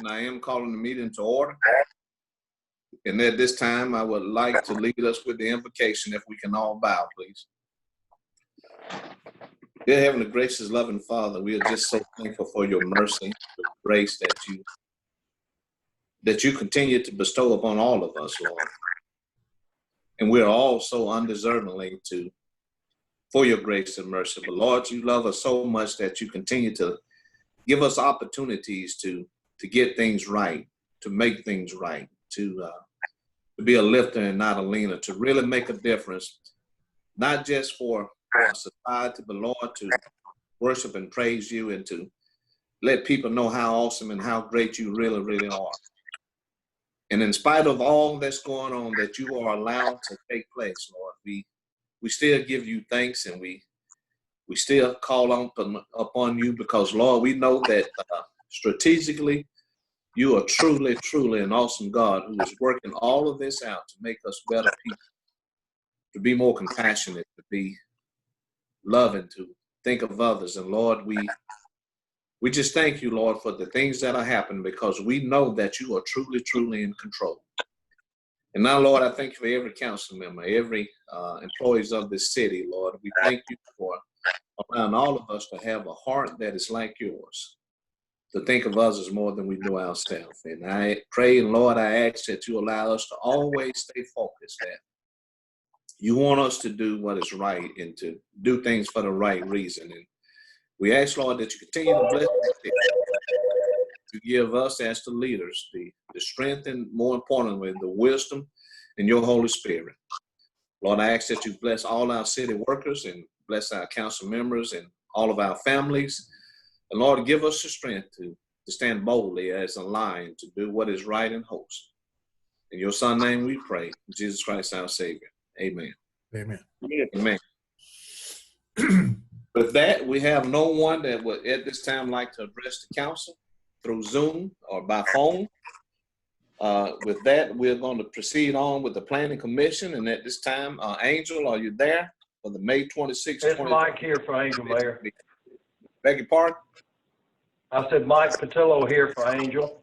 and I am calling the meeting to order. And at this time, I would like to lead us with the invocation, if we can all bow, please. Dear Heavenly Gracious, loving Father, we are just so thankful for your mercy, your grace that you continue to bestow upon all of us, Lord. And we are all so undeservingly for your grace and mercy. But Lord, you love us so much that you continue to give us opportunities to get things right, to make things right, to be a lifter and not a leaner, to really make a difference, not just for our society, but Lord, to worship and praise you and to let people know how awesome and how great you really, really are. And in spite of all that's going on that you are allowed to take place, Lord, we still give you thanks, and we still call upon you because, Lord, we know that strategically you are truly, truly an awesome God who is working all of this out to make us better people, to be more compassionate, to be loving, to think of others. And Lord, we just thank you, Lord, for the things that are happening because we know that you are truly, truly in control. And now, Lord, I thank you for every council member, every employees of this city, Lord. We thank you for allowing all of us to have a heart that is like yours, to think of others more than we do ourselves. And I pray, and Lord, I ask that you allow us to always stay focused, that you want us to do what is right and to do things for the right reason. And we ask, Lord, that you continue to bless us, to give us as the leaders the strength and, more importantly, the wisdom in your Holy Spirit. Lord, I ask that you bless all our city workers and bless our council members and all of our families. And Lord, give us the strength to stand boldly as a lion to do what is right and wholesome. In your Son's name we pray, Jesus Christ our Savior. Amen. Amen. Amen. With that, we have no one that would at this time like to address the council through Zoom or by phone. With that, we're going to proceed on with the Planning Commission. And at this time, Angel, are you there for the May 26th? It's Mike here for Angel, Mayor. Beg your pardon? I said Mike Patillo here for Angel.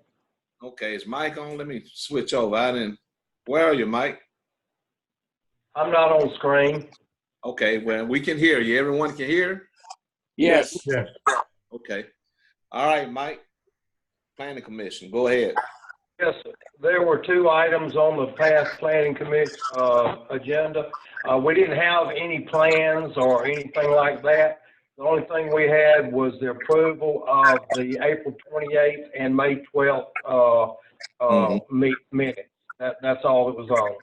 Okay, is Mike on? Let me switch over. Where are you, Mike? I'm not on screen. Okay, well, we can hear you. Everyone can hear? Yes. Yes. Okay. All right, Mike. Planning Commission, go ahead. Yes, there were two items on the past Planning Commission agenda. We didn't have any plans or anything like that. The only thing we had was the approval of the April 28th and May 12th minutes. That's all that was on.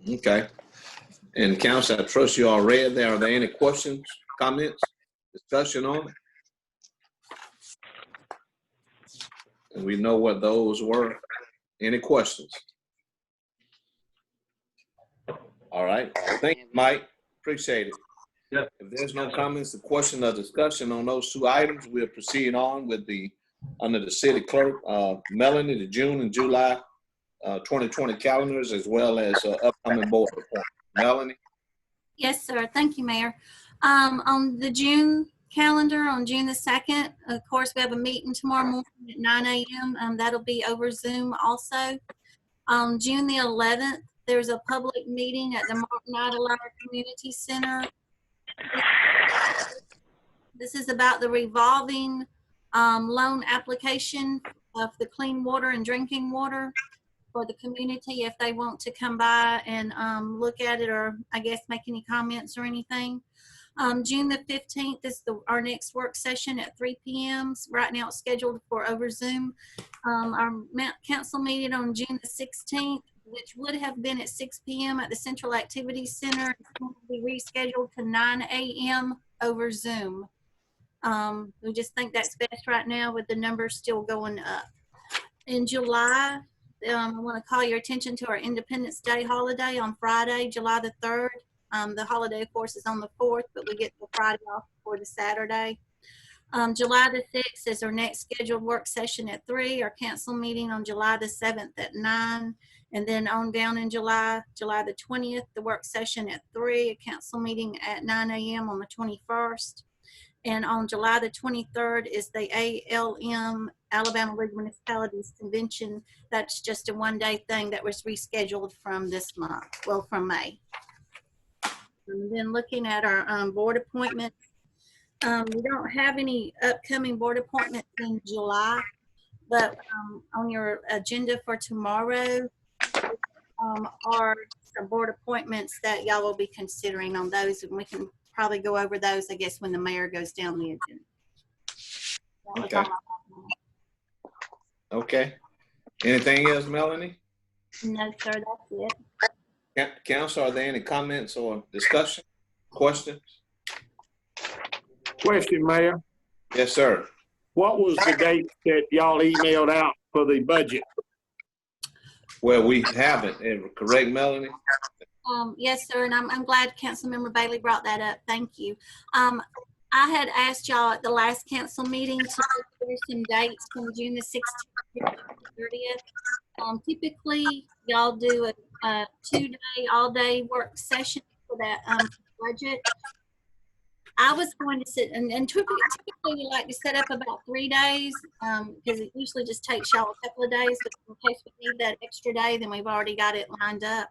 Okay. And Council, I trust you all read there. Are there any questions, comments, discussion on it? And we know what those were. Any questions? All right. Thank you, Mike. Appreciate it. Yes. If there's no comments, or question, or discussion on those two items, we'll proceed on with under the city clerk, Melanie, the June and July 2020 calendars, as well as upcoming board report. Melanie? Yes, sir. Thank you, Mayor. On the June calendar, on June the 2nd, of course, we have a meeting tomorrow morning at 9 a.m. That'll be over Zoom also. On June the 11th, there's a public meeting at the Martin Idler Community Center. This is about the revolving loan application of the clean water and drinking water for the community, if they want to come by and look at it, or I guess make any comments or anything. June the 15th is our next work session at 3 p.m. Right now it's scheduled for over Zoom. Our council meeting on June the 16th, which would have been at 6 p.m. at the Central Activities Center, is going to be rescheduled to 9 a.m. over Zoom. We just think that's best right now with the numbers still going up. In July, I want to call your attention to our Independence Day holiday on Friday, July the 3rd. The holiday, of course, is on the 4th, but we get the Friday off before the Saturday. July the 6th is our next scheduled work session at 3, our council meeting on July the 7th at 9, and then on down in July the 20th, the work session at 3, a council meeting at 9 a.m. on the 21st. And on July the 23rd is the ALM, Alabama League of Municipalities Convention. That's just a one-day thing that was rescheduled from this month, well, from May. And then looking at our board appointments, we don't have any upcoming board appointments in July, but on your agenda for tomorrow are some board appointments that y'all will be considering on those, and we can probably go over those, I guess, when the mayor goes down the agenda. Okay. Okay. Anything else, Melanie? No, sir, that's it. Council, are there any comments or discussion, questions? Question, Mayor. Yes, sir. What was the date that y'all emailed out for the budget? Well, we haven't, correct, Melanie? Yes, sir, and I'm glad Councilmember Bailey brought that up. Thank you. I had asked y'all at the last council meeting to look through some dates from June the 16th to the 30th. Typically, y'all do a 2-day, all-day work session for that budget. I was going to sit, and typically we like to set up about 3 days because it usually just takes y'all a couple of days, but in case we need that extra day, then we've already got it lined up.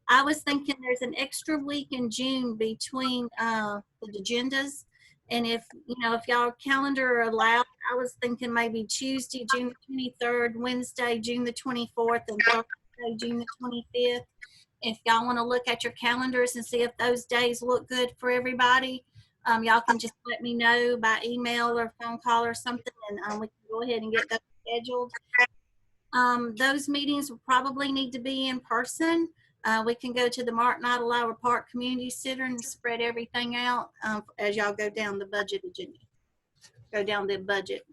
I was thinking there's an extra week in June between the agendas. And if y'all calendar allowed, I was thinking maybe Tuesday, June the 23rd, Wednesday, June the 24th, and Thursday, June the 25th. If y'all want to look at your calendars and see if those days look good for everybody, y'all can just let me know by email or phone call or something, and we can go ahead and get those scheduled. Those meetings will probably need to be in person. We can go to the Martin Idlehour Park Community Center and spread everything out as y'all go down the budget agenda. Go down the budget,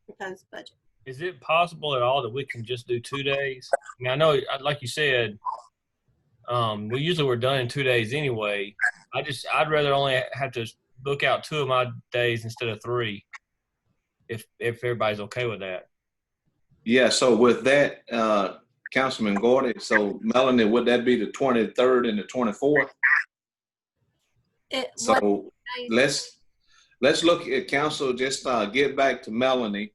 proposed budget. Is it possible at all that we can just do 2 days? I mean, I know, like you said, we usually we're done in 2 days anyway. I'd rather only have to book out 2 of my days instead of 3, if everybody's okay with that. Yeah, so with that, Councilman Gordy, so Melanie, would that be the 23rd and the 24th? So let's look at council, just get back to Melanie.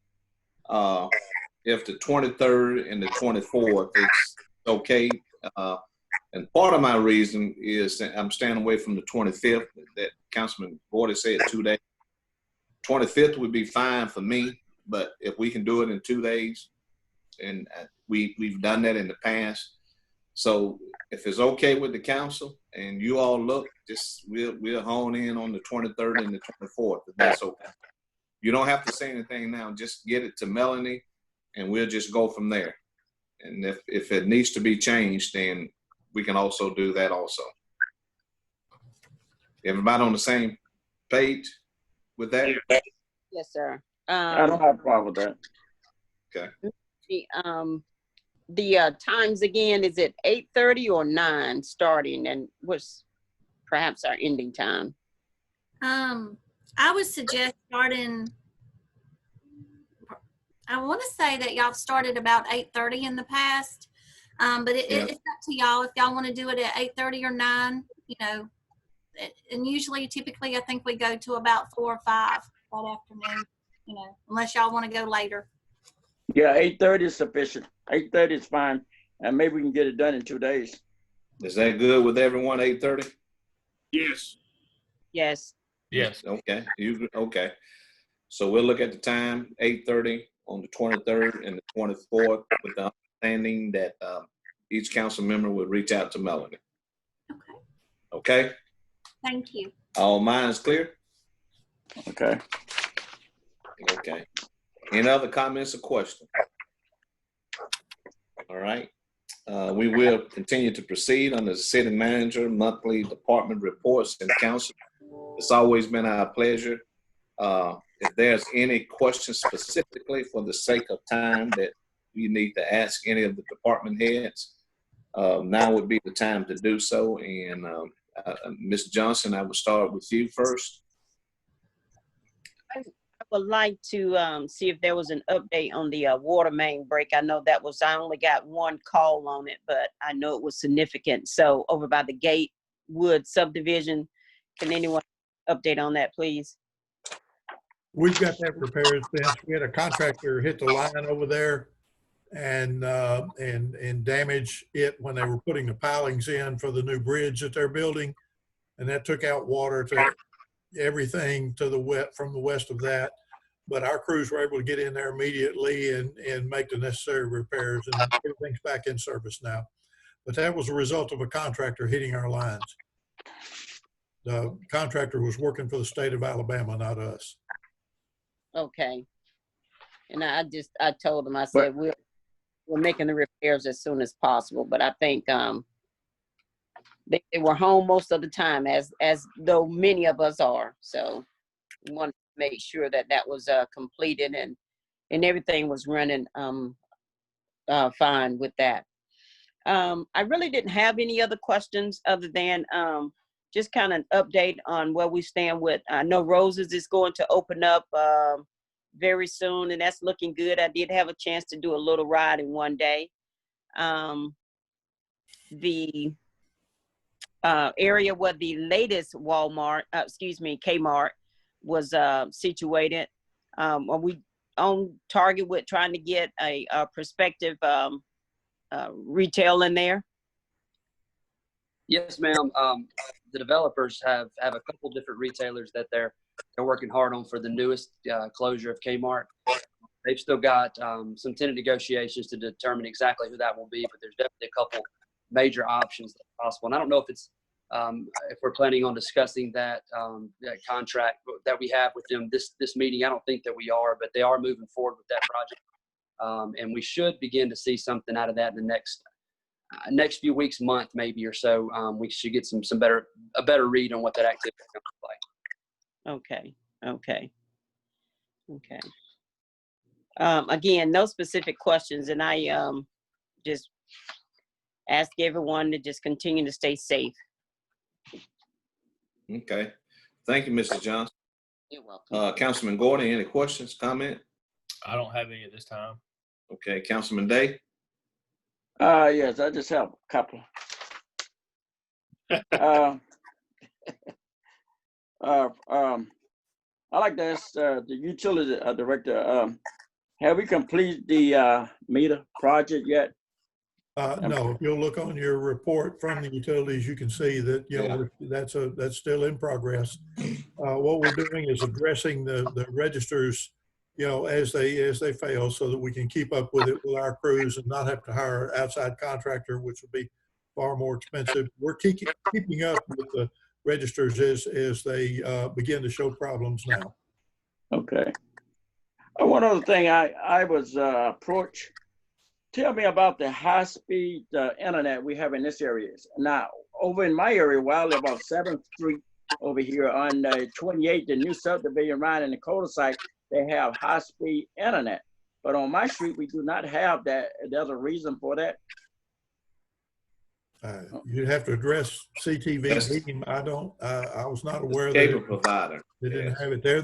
If the 23rd and the 24th is okay. And part of my reason is that I'm staying away from the 25th, that Councilman Gordy said 2 days. 25th would be fine for me, but if we can do it in 2 days, and we've done that in the past. So if it's okay with the council and you all look, just we'll hone in on the 23rd and the 24th, if that's okay. You don't have to say anything now, just get it to Melanie and we'll just go from there. And if it needs to be changed, then we can also do that also. Everybody on the same page with that? Yes, sir. I don't have a problem with that. Okay. The times again, is it 8:30 or 9 starting, and what's perhaps our ending time? I would suggest starting, I want to say that y'all started about 8:30 in the past, but it's up to y'all if y'all want to do it at 8:30 or 9, and usually, typically, I think we go to about 4 or 5 that afternoon, unless y'all want to go later. Yeah, 8:30 is sufficient. 8:30 is fine, and maybe we can get it done in 2 days. Is that good with everyone, 8:30? Yes. Yes. Yes. Okay, okay. So we'll look at the time, 8:30 on the 23rd and the 24th, with the understanding that each council member will reach out to Melanie. Okay. Okay? Thank you. All minds clear? Okay. Okay. Any other comments or questions? All right. We will continue to proceed under the city manager monthly department reports and council. It's always been our pleasure. If there's any questions specifically for the sake of time that you need to ask any of the department heads, now would be the time to do so. And Ms. Johnson, I will start with you first. I would like to see if there was an update on the water main break. I know I only got one call on it, but I know it was significant. So over by the Gatewood subdivision, can anyone update on that, please? We've got that repaired since. We had a contractor hit the line over there and damage it when they were putting the pilings in for the new bridge that they're building. And that took out water to everything to the west, from the west of that. But our crews were able to get in there immediately and make the necessary repairs, and everything's back in service now. But that was a result of a contractor hitting our lines. The contractor was working for the state of Alabama, not us. Okay. And I told them, I said, we're making the repairs as soon as possible, but I think they were home most of the time, as though many of us are. So we wanted to make sure that was completed and everything was running fine with that. I really didn't have any other questions other than just kind of an update on where we stand with. I know Roses is going to open up very soon, and that's looking good. I did have a chance to do a little riding one day. The area where the latest Kmart was situated. Are we on target with trying to get a prospective retail in there? Yes, ma'am. The developers have a couple different retailers that they're working hard on for the newest closure of Kmart. They've still got some tenant negotiations to determine exactly who that will be, but there's definitely a couple major options that are possible. And I don't know if it's if we're planning on discussing that contract that we have with them this meeting. I don't think that we are, but they are moving forward with that project, and we should begin to see something out of that in the next few weeks, month maybe or so. We should get a better read on what that activity is going to look like. Okay. Again, no specific questions, and I just ask everyone to just continue to stay safe. Okay. Thank you, Mr. Johnson. You're welcome. Councilman Gordon, any questions, comment? I don't have any at this time. Okay. Councilman Day? Yes, I just have a couple. I like to ask the utility director, have we completed the meter project yet? No, if you'll look on your report from the utilities, you can see that, that's still in progress. What we're doing is addressing the registers, as they fail, so that we can keep up with it with our crews and not have to hire an outside contractor, which would be far more expensive. We're keeping up with the registers as they begin to show problems now. Okay. One other thing, I was approached. Tell me about the high-speed internet we have in this area. Now, over in my area, where I live off 7th Street over here on 28, the new subdivision right in the cul-de-sac, they have high-speed internet. But on my street, we do not have that. There's a reason for that. You'd have to address CTV. I was not aware that Cable provider. They didn't have it there.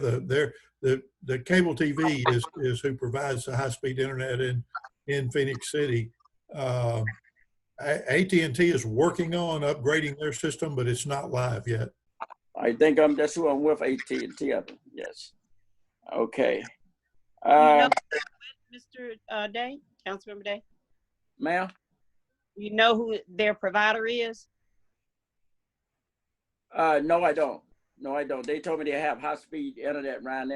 The cable TV is who provides the high-speed internet in Phenix City. AT&T is working on upgrading their system, but it's not live yet. I think that's who I'm with, AT&T. Yes. Okay. Mr. Day, Councilmember Day? Ma'am? You know who their provider is? No, I don't. They told me they have high-speed internet around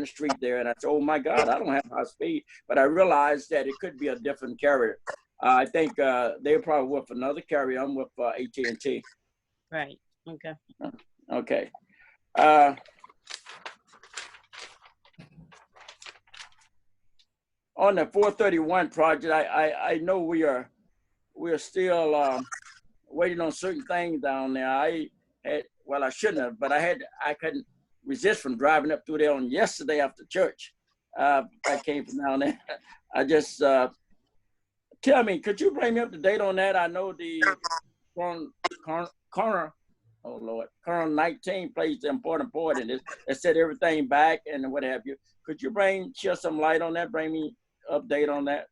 the street there, and I said, oh my God, I don't have high speed. But I realized that it could be a different carrier. I think they're probably with another carrier. I'm with AT&T. Right. Okay. Okay. On the 431 project, I know we're still waiting on certain things down there. I shouldn't have, but I couldn't resist from driving up through there on yesterday after church. I came from down there. I just tell me, could you bring me up to date on that? I know the Corner 19 plays the important part in this. It set everything back and what have you. Could you shed some light on that? Bring me update on that.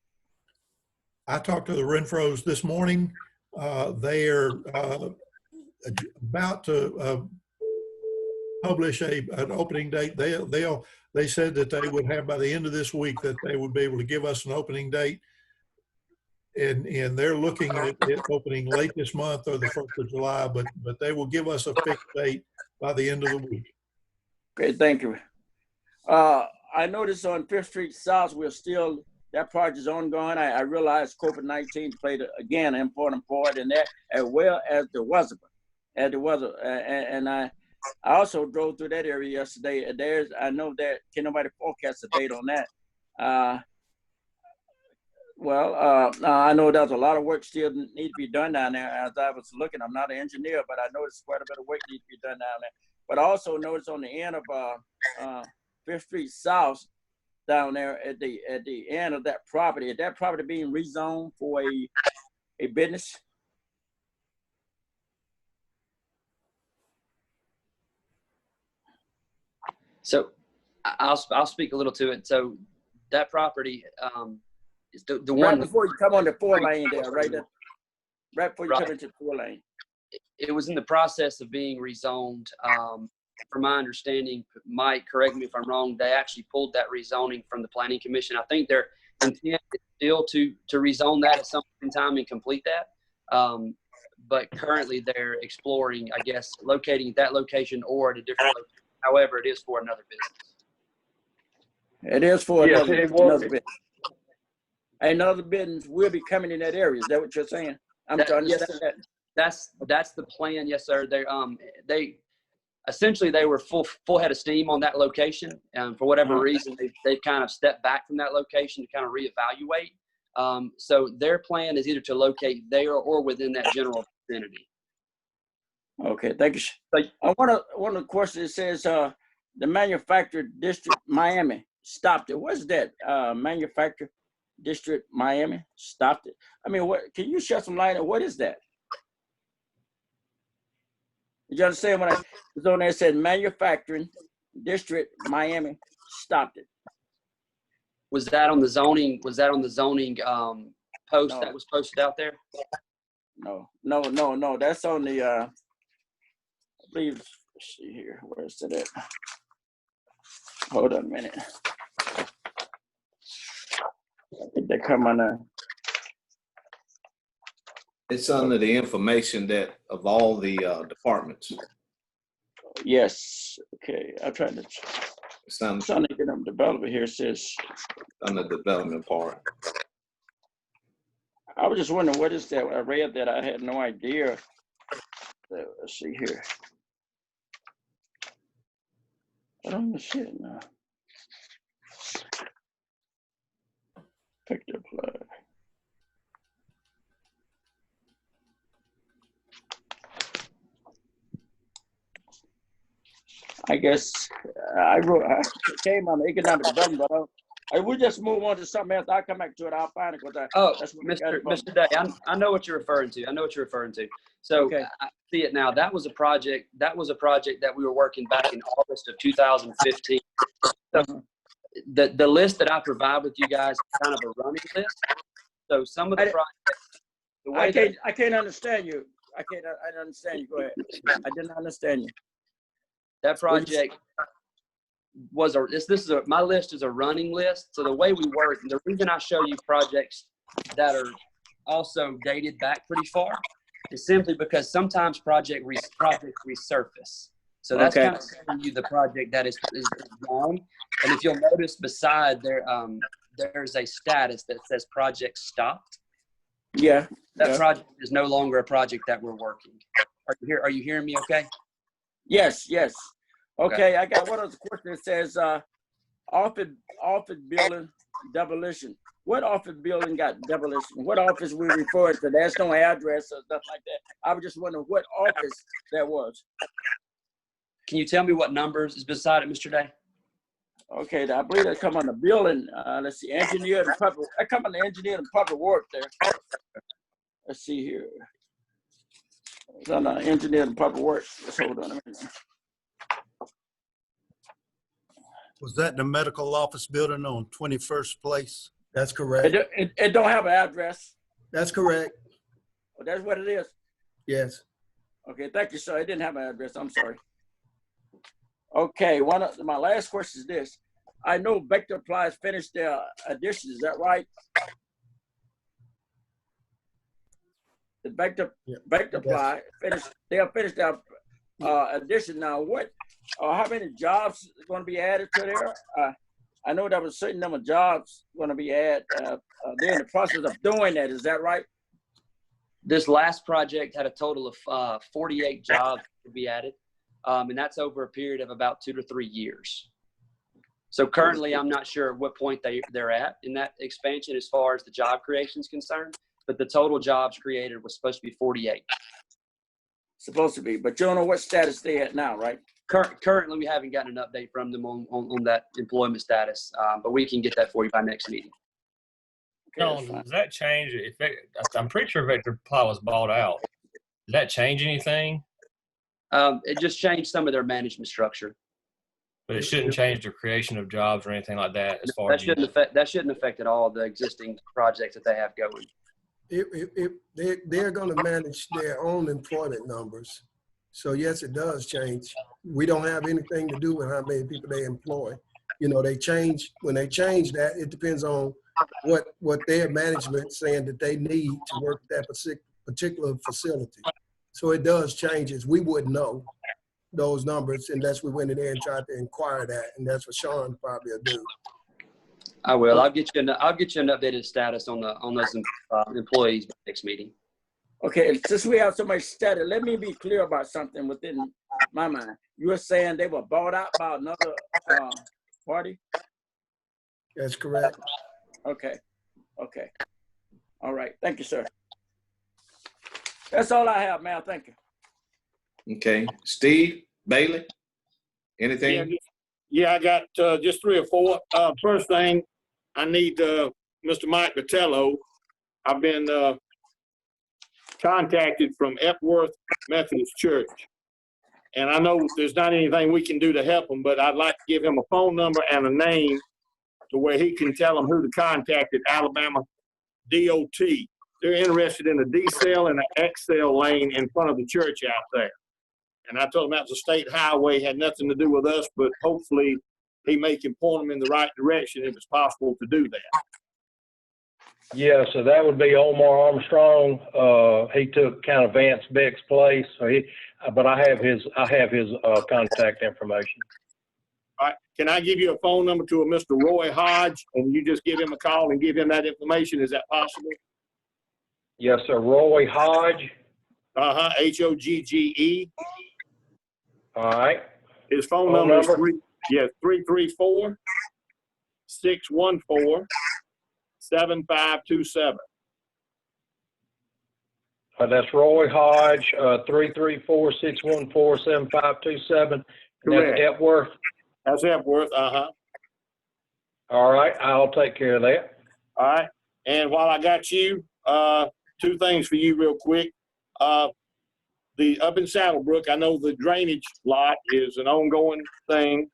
I talked to the Renfros this morning. They are about to publish an opening date. They said that they would have by the end of this week that they would be able to give us an opening date. And they're looking at it opening late this month or the 1st of July, but they will give us a fixed date by the end of the week. Great, thank you. I noticed on 5th Street South, that project is ongoing. I realize COVID-19 played, again, an important part in that, as well as the weather. And I also drove through that area yesterday. I know that, can nobody forecast a date on that? I know there's a lot of work still need to be done down there. As I was looking, I'm not an engineer, but I noticed quite a bit of work needs to be done down there. But I also noticed on the end of 5th Street South, down there at the end of that property, is that property being rezoned for a business? So I'll speak a little to it. So that property is the Right one before you come on the 4-lane there, right there. Right before you come into the 4-lane. It was in the process of being rezoned. From my understanding, Mike, correct me if I'm wrong, they actually pulled that rezoning from the Planning Commission. I think their intent is still to rezone that at some point in time and complete that. But currently they're exploring, I guess, locating at that location or at a different location. However, it is for another business. It is for Yes, another it was. business. Another business will be coming in that area. Is that what you're saying? I'm trying to understand that. That's the plan. Yes, sir. They essentially they were full head of steam on that location, and for whatever reason, they've kind of stepped back from that location to kind of reevaluate. So their plan is either to locate there or within that general vicinity. Okay, thank you. One of the questions says the manufactured district Miami stopped it. What's that? Manufactured district Miami stopped it. I mean, what? Can you shed some light on what is that? Did you understand when I was on there? It said manufacturing district Miami stopped it. Was that on the zoning? Was that on the zoning post that was posted out there? No. That's on the. I believe. Let's see here. Where is it at? Hold on a minute. I think they come on there. It's under the information that of all the departments. Yes. Okay. I'm trying to. It's on I'm trying to get them developer here. It says the development part. I was just wondering what is that? I read that. I had no idea. Let's see here. I don't see it now. Pick the plug. I guess I came on the economic development, but we just move on to something else. I'll come back to it. I'll find it. That's Mr. Day, I know what you're referring to. So okay. I see it now. That was a project that we were working back in August of 2015. So the list that I provide with you guys is kind of a running list. So some of the projects. I can't understand you. I don't understand you. Go ahead. I didn't understand you. That project was my list is a running list. So the way we work, and the reason I show you projects that are also dated back pretty far is simply because sometimes projects resurface. So that's kind of showing you the project that is gone. And if you'll notice beside there, there's a status that says project stopped. Yeah. That project is no longer a project that we're working. Are you hearing me okay? Yes. Okay, I got one other question that says office building demolition. What office building got demolition? What office we refer to? There's no address or stuff like that. I was just wondering what office that was. Can you tell me what numbers is beside it, Mr. Day? Okay, I believe they come on the building. Let's see, engineer and public. I come on the engineer and public work there. Let's see here. It's on the engineer and public work. Let's hold on a minute. Was that the medical office building on 21st Place? That's correct. It don't have an address. That's correct. Oh, that's what it is. Yes. Okay, thank you, sir. It didn't have an address. I'm sorry. Okay, one of my last question is this. I know Vector Applies finished their addition, is that right? The Vector Apply finished, they have finished their addition. Now what, how many jobs are going to be added to there? I know there was a certain number of jobs going to be added. They're in the process of doing that, is that right? This last project had a total of 48 jobs to be added, and that's over a period of about 2 to 3 years. So currently, I'm not sure at what point they're at in that expansion as far as the job creation is concerned, but the total jobs created was supposed to be 48. Supposed to be, but you don't know what status they at now, right? Currently, we haven't gotten an update from them on that employment status, but we can get that for you by next meeting. No, does that change? I'm pretty sure Vector Apply was bought out. Does that change anything? It just changed some of their management structure. But it shouldn't change the creation of jobs or anything like that. As far That shouldn't affect at all the existing projects that they have going. They're going to manage their own employment numbers. So yes, it does change. We don't have anything to do with how many people they employ. You know, they change, when they change that, it depends on what their management saying that they need to work that particular facility. So it does change. We wouldn't know those numbers unless we went in there and tried to inquire that, and that's what Sean probably will do. I will. I'll get you an updated status on those employees by next meeting. Okay, since we have so much status, let me be clear about something within my mind. You were saying they were bought out by another party? That's correct. Okay. All right. Thank you, sir. That's all I have, man. Thank you. Okay. Steve, Bailey, anything? Yeah, I got just 3 or 4. First thing, I need Mr. Mike Vitello. I've been contacted from Epworth Methodist Church. And I know there's not anything we can do to help him, but I'd like to give him a phone number and a name to where he can tell them who to contact at Alabama DOT. They're interested in a D-cell and an X-cell lane in front of the church out there. And I told him that was a state highway, had nothing to do with us, but hopefully he can point them in the right direction if it's possible to do that. Yeah, so that would be Omar Armstrong. He took kind of Vance Beck's place. So but I have his contact information. All right. Can I give you a phone number to a Mr. Roy Hodge, and you just give him a call and give him that information? Is that possible? Yes, sir. Roy Hodge. Hogge. All right. His phone number is 334-614-7527. That's Roy Hodge, 334-614-7527. That's Epworth. That's Epworth, All right, I'll take care of that. All right, and while I got you, 2 things for you real quick. The up in Saddlebrook, I know the drainage lot is an ongoing thing.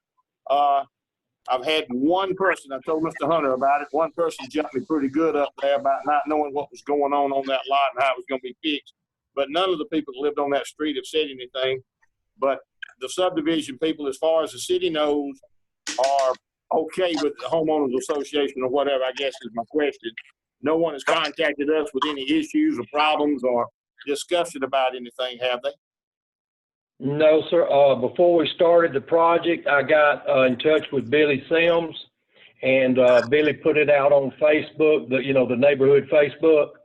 I've had one person, I told Mr. Hunter about it, one person jumped me pretty good up there about not knowing what was going on that lot and how it was going to be fixed. But none of the people that lived on that street have said anything. But the subdivision people, as far as the city knows, are okay with the homeowners association or whatever, I guess is my question. No one has contacted us with any issues or problems or discussion about anything, have they? No, sir. Before we started the project, I got in touch with Billy Sims, and Billy put it out on Facebook, the neighborhood Facebook,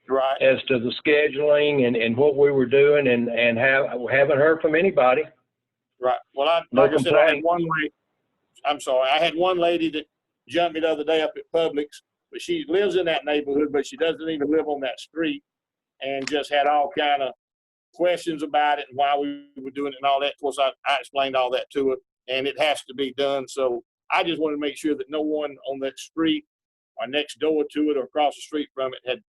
right, as to the scheduling and what we were doing, and haven't heard from anybody. Right. Well, I had one lady that jumped me the other day up at Publix, but she lives in that neighborhood, but she doesn't even live on that street, and just had all kind of questions about it and why we were doing it and all that. Of course, I explained all that to her, and it has to be done. So I just want to make sure that no one on that street or next door to it or across the street from it had,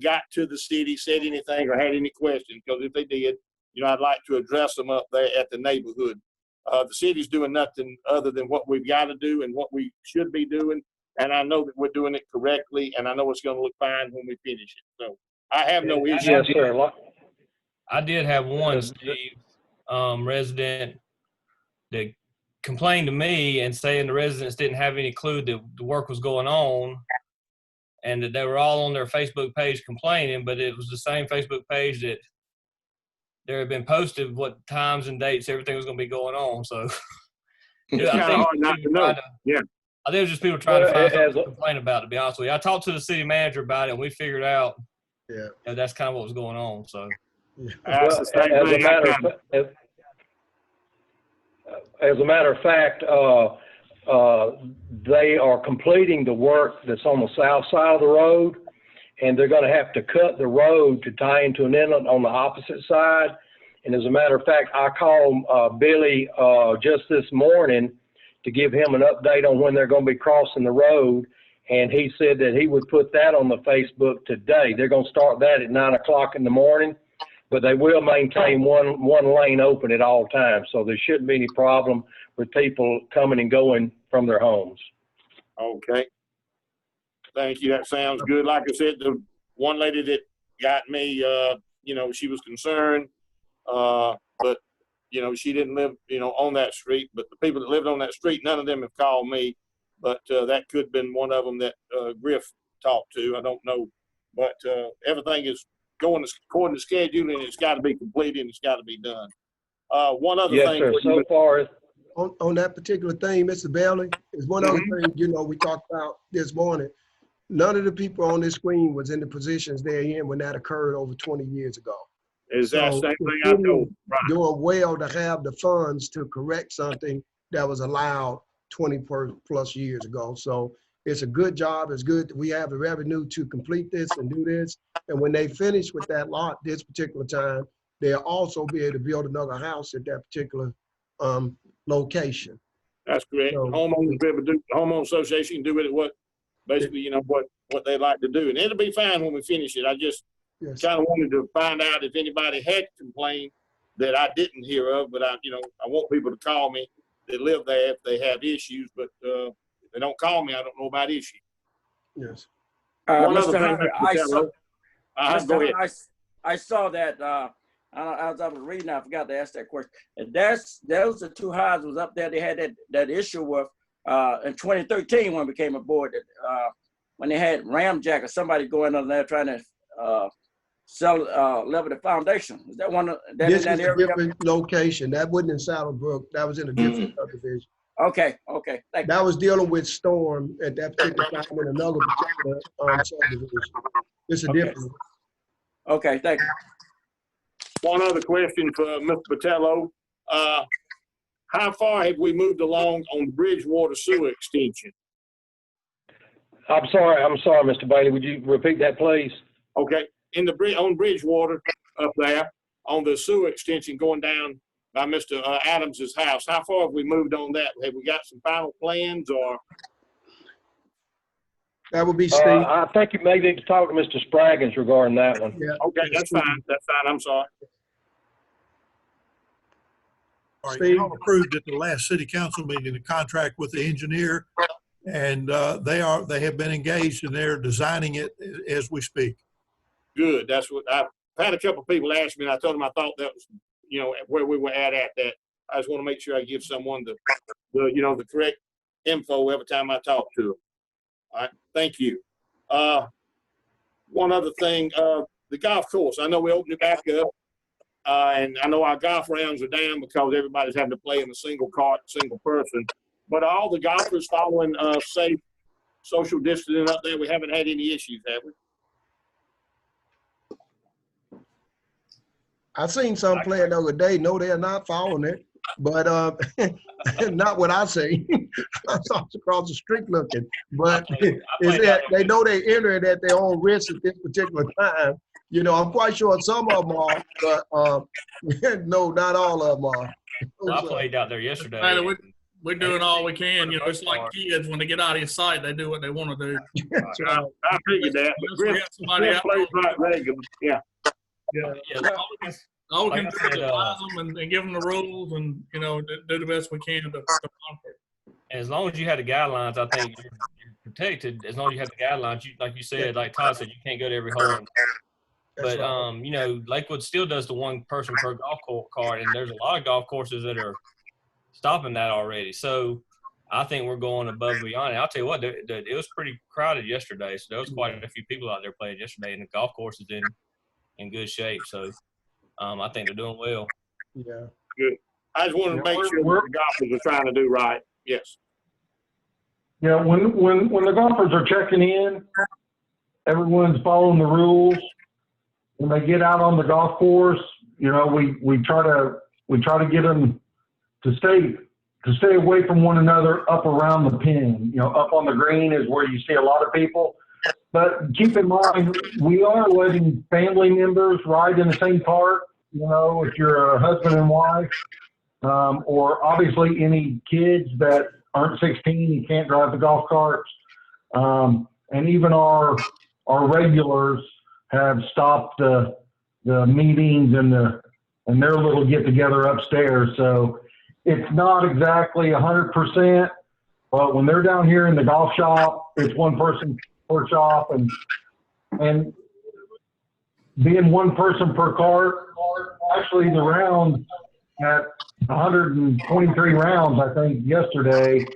got to the city, said anything or had any questions. Because if they did, I'd like to address them up there at the neighborhood. The city's doing nothing other than what we've got to do and what we should be doing. And I know that we're doing it correctly, and I know it's going to look fine when we finish it. So I have no issue. Yes, sir. I did have one, Steve, resident that complained to me and saying the residents didn't have any clue that the work was going on, and that they were all on their Facebook page complaining, but it was the same Facebook page that there had been posted what times and dates everything was going to be going on. So It's I kind of think hard not to know. Yeah. I think it was just people trying to find Well, something to complain about, to be honest with you. I talked to the city manager about it, and we figured out that's kind of what was going on. So That's the same thing. As a matter of fact, they are completing the work that's on the south side of the road, and they're going to have to cut the road to tie into an inlet on the opposite side. And as a matter of fact, I called Billy just this morning to give him an update on when they're going to be crossing the road, and he said that he would put that on the Facebook today. They're going to start that at 9 o'clock in the morning, but they will maintain one lane open at all times, so there shouldn't be any problem with people coming and going from their homes. Okay. Thank you. That sounds good. Like I said, the one lady that got me, she was concerned, but, she didn't live, on that street. But the people that lived on that street, none of them have called me. But that could have been one of them that Griff talked to. I don't know. But everything is going according to schedule, and it's got to be completed, and it's got to be done. One other thing. Yes, sir. So far, on that particular thing, Mr. Bailey, is one other thing, we talked about this morning. None of the people on this screen was in the positions they're in when that occurred over 20 years ago. Is that So same the thing I city told? Right. doing well to have the funds to correct something that was allowed 20 plus years ago. So it's a good job. It's good that we have the revenue to complete this and do this. And when they finish with that lot this particular time, they'll also be able to build another house at that particular location. That's correct. So, The homeowner association can do with it what they like to do, and it'll be fine when we finish it. I just kind of wanted to find out if anybody had complained that I didn't hear of, but I want people to call me that live there if they have issues, but if they don't call me, I don't know about issues. Yes. One Mr. other thing, Hunter, Mr. Patello. Go ahead. I saw that as I was reading, I forgot to ask that question. And those are two houses was up there. They had that issue with in 2013 when we came aboard. When they had ramjack or somebody going on there trying to level the foundation. Is that one? This is a different location. That wasn't in Saddlebrook. That was in a different subdivision. Okay. Thank you. That was dealing with storm at that particular time in another particular subdivision. It's a different. Okay, thank you. One other question for Mr. Patello. How far have we moved along on the Bridgewater sewer extension? I'm sorry, Mr. Bailey. Would you repeat that, please? Okay. On Bridgewater up there, on the sewer extension going down by Mr. Adams's house, how far have we moved on that? Have we got some final plans or? That would be Steve. I think you may need to talk to Mr. Spraggins regarding that one. Yeah. Okay, that's fine. That's fine. I'm sorry. All right, Steve? y'all approved at the last city council meeting a contract with the engineer, and they have been engaged and they're designing it as we speak. Good. That's what I've had a couple of people ask me, and I told them I thought that was, where we were at that. I just want to make sure I give someone the correct info every time I talk to them. All right. Thank you. One other thing, the golf course. I know we opened it back up, and I know our golf rounds are down because everybody's having to play in a single cart, single person. But are all the golfers following safe social distancing up there? We haven't had any issues, have we? I seen some playing the other day. No, they're not following it, but not what I say. I saw it across the street looking, but is that they know they enter it at their own risk at this particular time. I'm quite sure some of them are, but no, not all of them are. I played out there yesterday. We're doing all we can. It's like kids when they get out of your sight, they do what they want to do. I figured that. But Griff plays right regular. Yeah. All we can do is advise them and give them the rules and, do the best we can to monitor. As long as you have the guidelines, I think you're protected. As long as you have the guidelines, like you said, like Todd said, you can't go to every hole. But, Lakewood still does the one person per golf cart, and there's a lot of golf courses that are stopping that already. So I think we're going above and beyond. And I'll tell you what, it was pretty crowded yesterday. So there was quite a few people out there playing yesterday, and the golf course is in good shape. So I think they're doing well. Yeah. Good. I just wanted to make sure the golfers are trying to do right. Yes. Yeah, when the golfers are checking in, everyone's following the rules. When they get out on the golf course, you know, we try to get them to stay away from one another up around the pin. You know, up on the green is where you see a lot of people. But keep in mind, we are letting family members ride in the same cart. You know, if you're a husband and wife, or obviously any kids that aren't 16, you can't drive the golf carts. And even our regulars have stopped the meetings and their little get together upstairs. So it's not exactly 100%, but when they're down here in the golf shop, it's one person per shop, and being one person per cart, actually the round at 123 rounds, I think yesterday,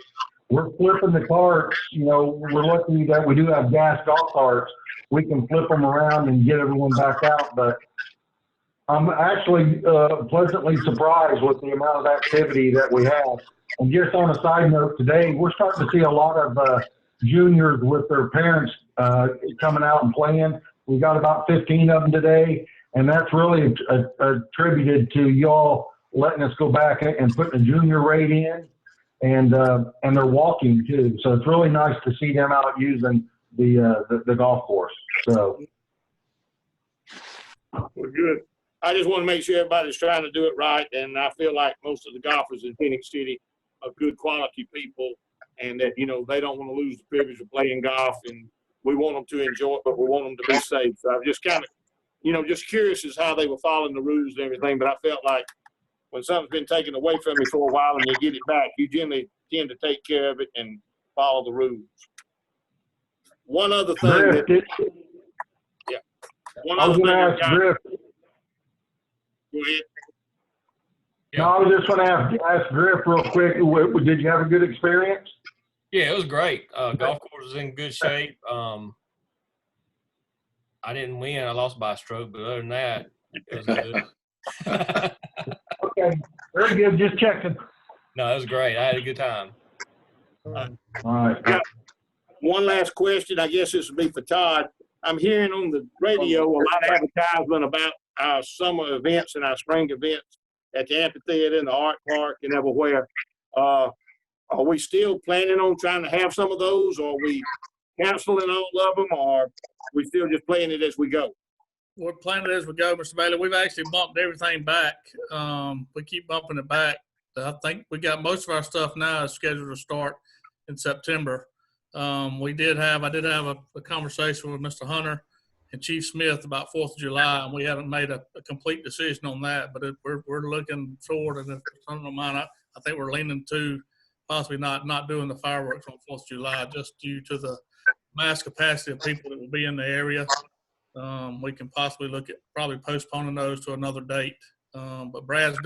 we're flipping the carts. You know, we're lucky that we do have gas golf carts. We can flip them around and get everyone back out. But I'm actually pleasantly surprised with the amount of activity that we have. And just on a side note, today we're starting to see a lot of juniors with their parents coming out and playing. We got about 15 of them today, and that's really attributed to y'all letting us go back and putting a junior rate in, and they're walking too. So it's really nice to see them out using the golf course. So We're good. I just want to make sure everybody's trying to do it right, and I feel like most of the golfers in Phenix City are good quality people, and that, you know, they don't want to lose the privilege of playing golf, and we want them to enjoy it, but we want them to be safe. So I'm just kind of, you know, just curious as how they were following the rules and everything, but I felt like when something's been taken away from you for a while and you get it back, you generally tend to take care of it and follow the rules. One other thing Griff, one I was other going to thing ask Griff. Go ahead. No, I was just going to ask Griff real quick. Did you have a good experience? Yeah, it was great. Golf course is in good shape. I didn't win. I lost by a stroke, but other than that, it was good. Okay, very good. Just checking. No, it was great. I had a good time. All right. One last question. I guess this would be for Todd. I'm hearing on the radio a lot of advertisement about our summer events and our spring events at the amphitheater and the art park and everywhere. Are we still planning on trying to have some of those, or are we canceling all of them, or are we still just playing it as we go? We're planning it as we go, Mr. Bailey. We've actually bumped everything back. We keep bumping it back. I think we got most of our stuff now is scheduled to start in September. I did have a conversation with Mr. Hunter and Chief Smith about 4th of July, and we haven't made a complete decision on that, but we're looking forward, and if something of mine, I think we're leaning to possibly not doing the fireworks on 4th of July just due to the mass capacity of people that will be in the area. We can possibly look at probably postponing those to another date. But Brad,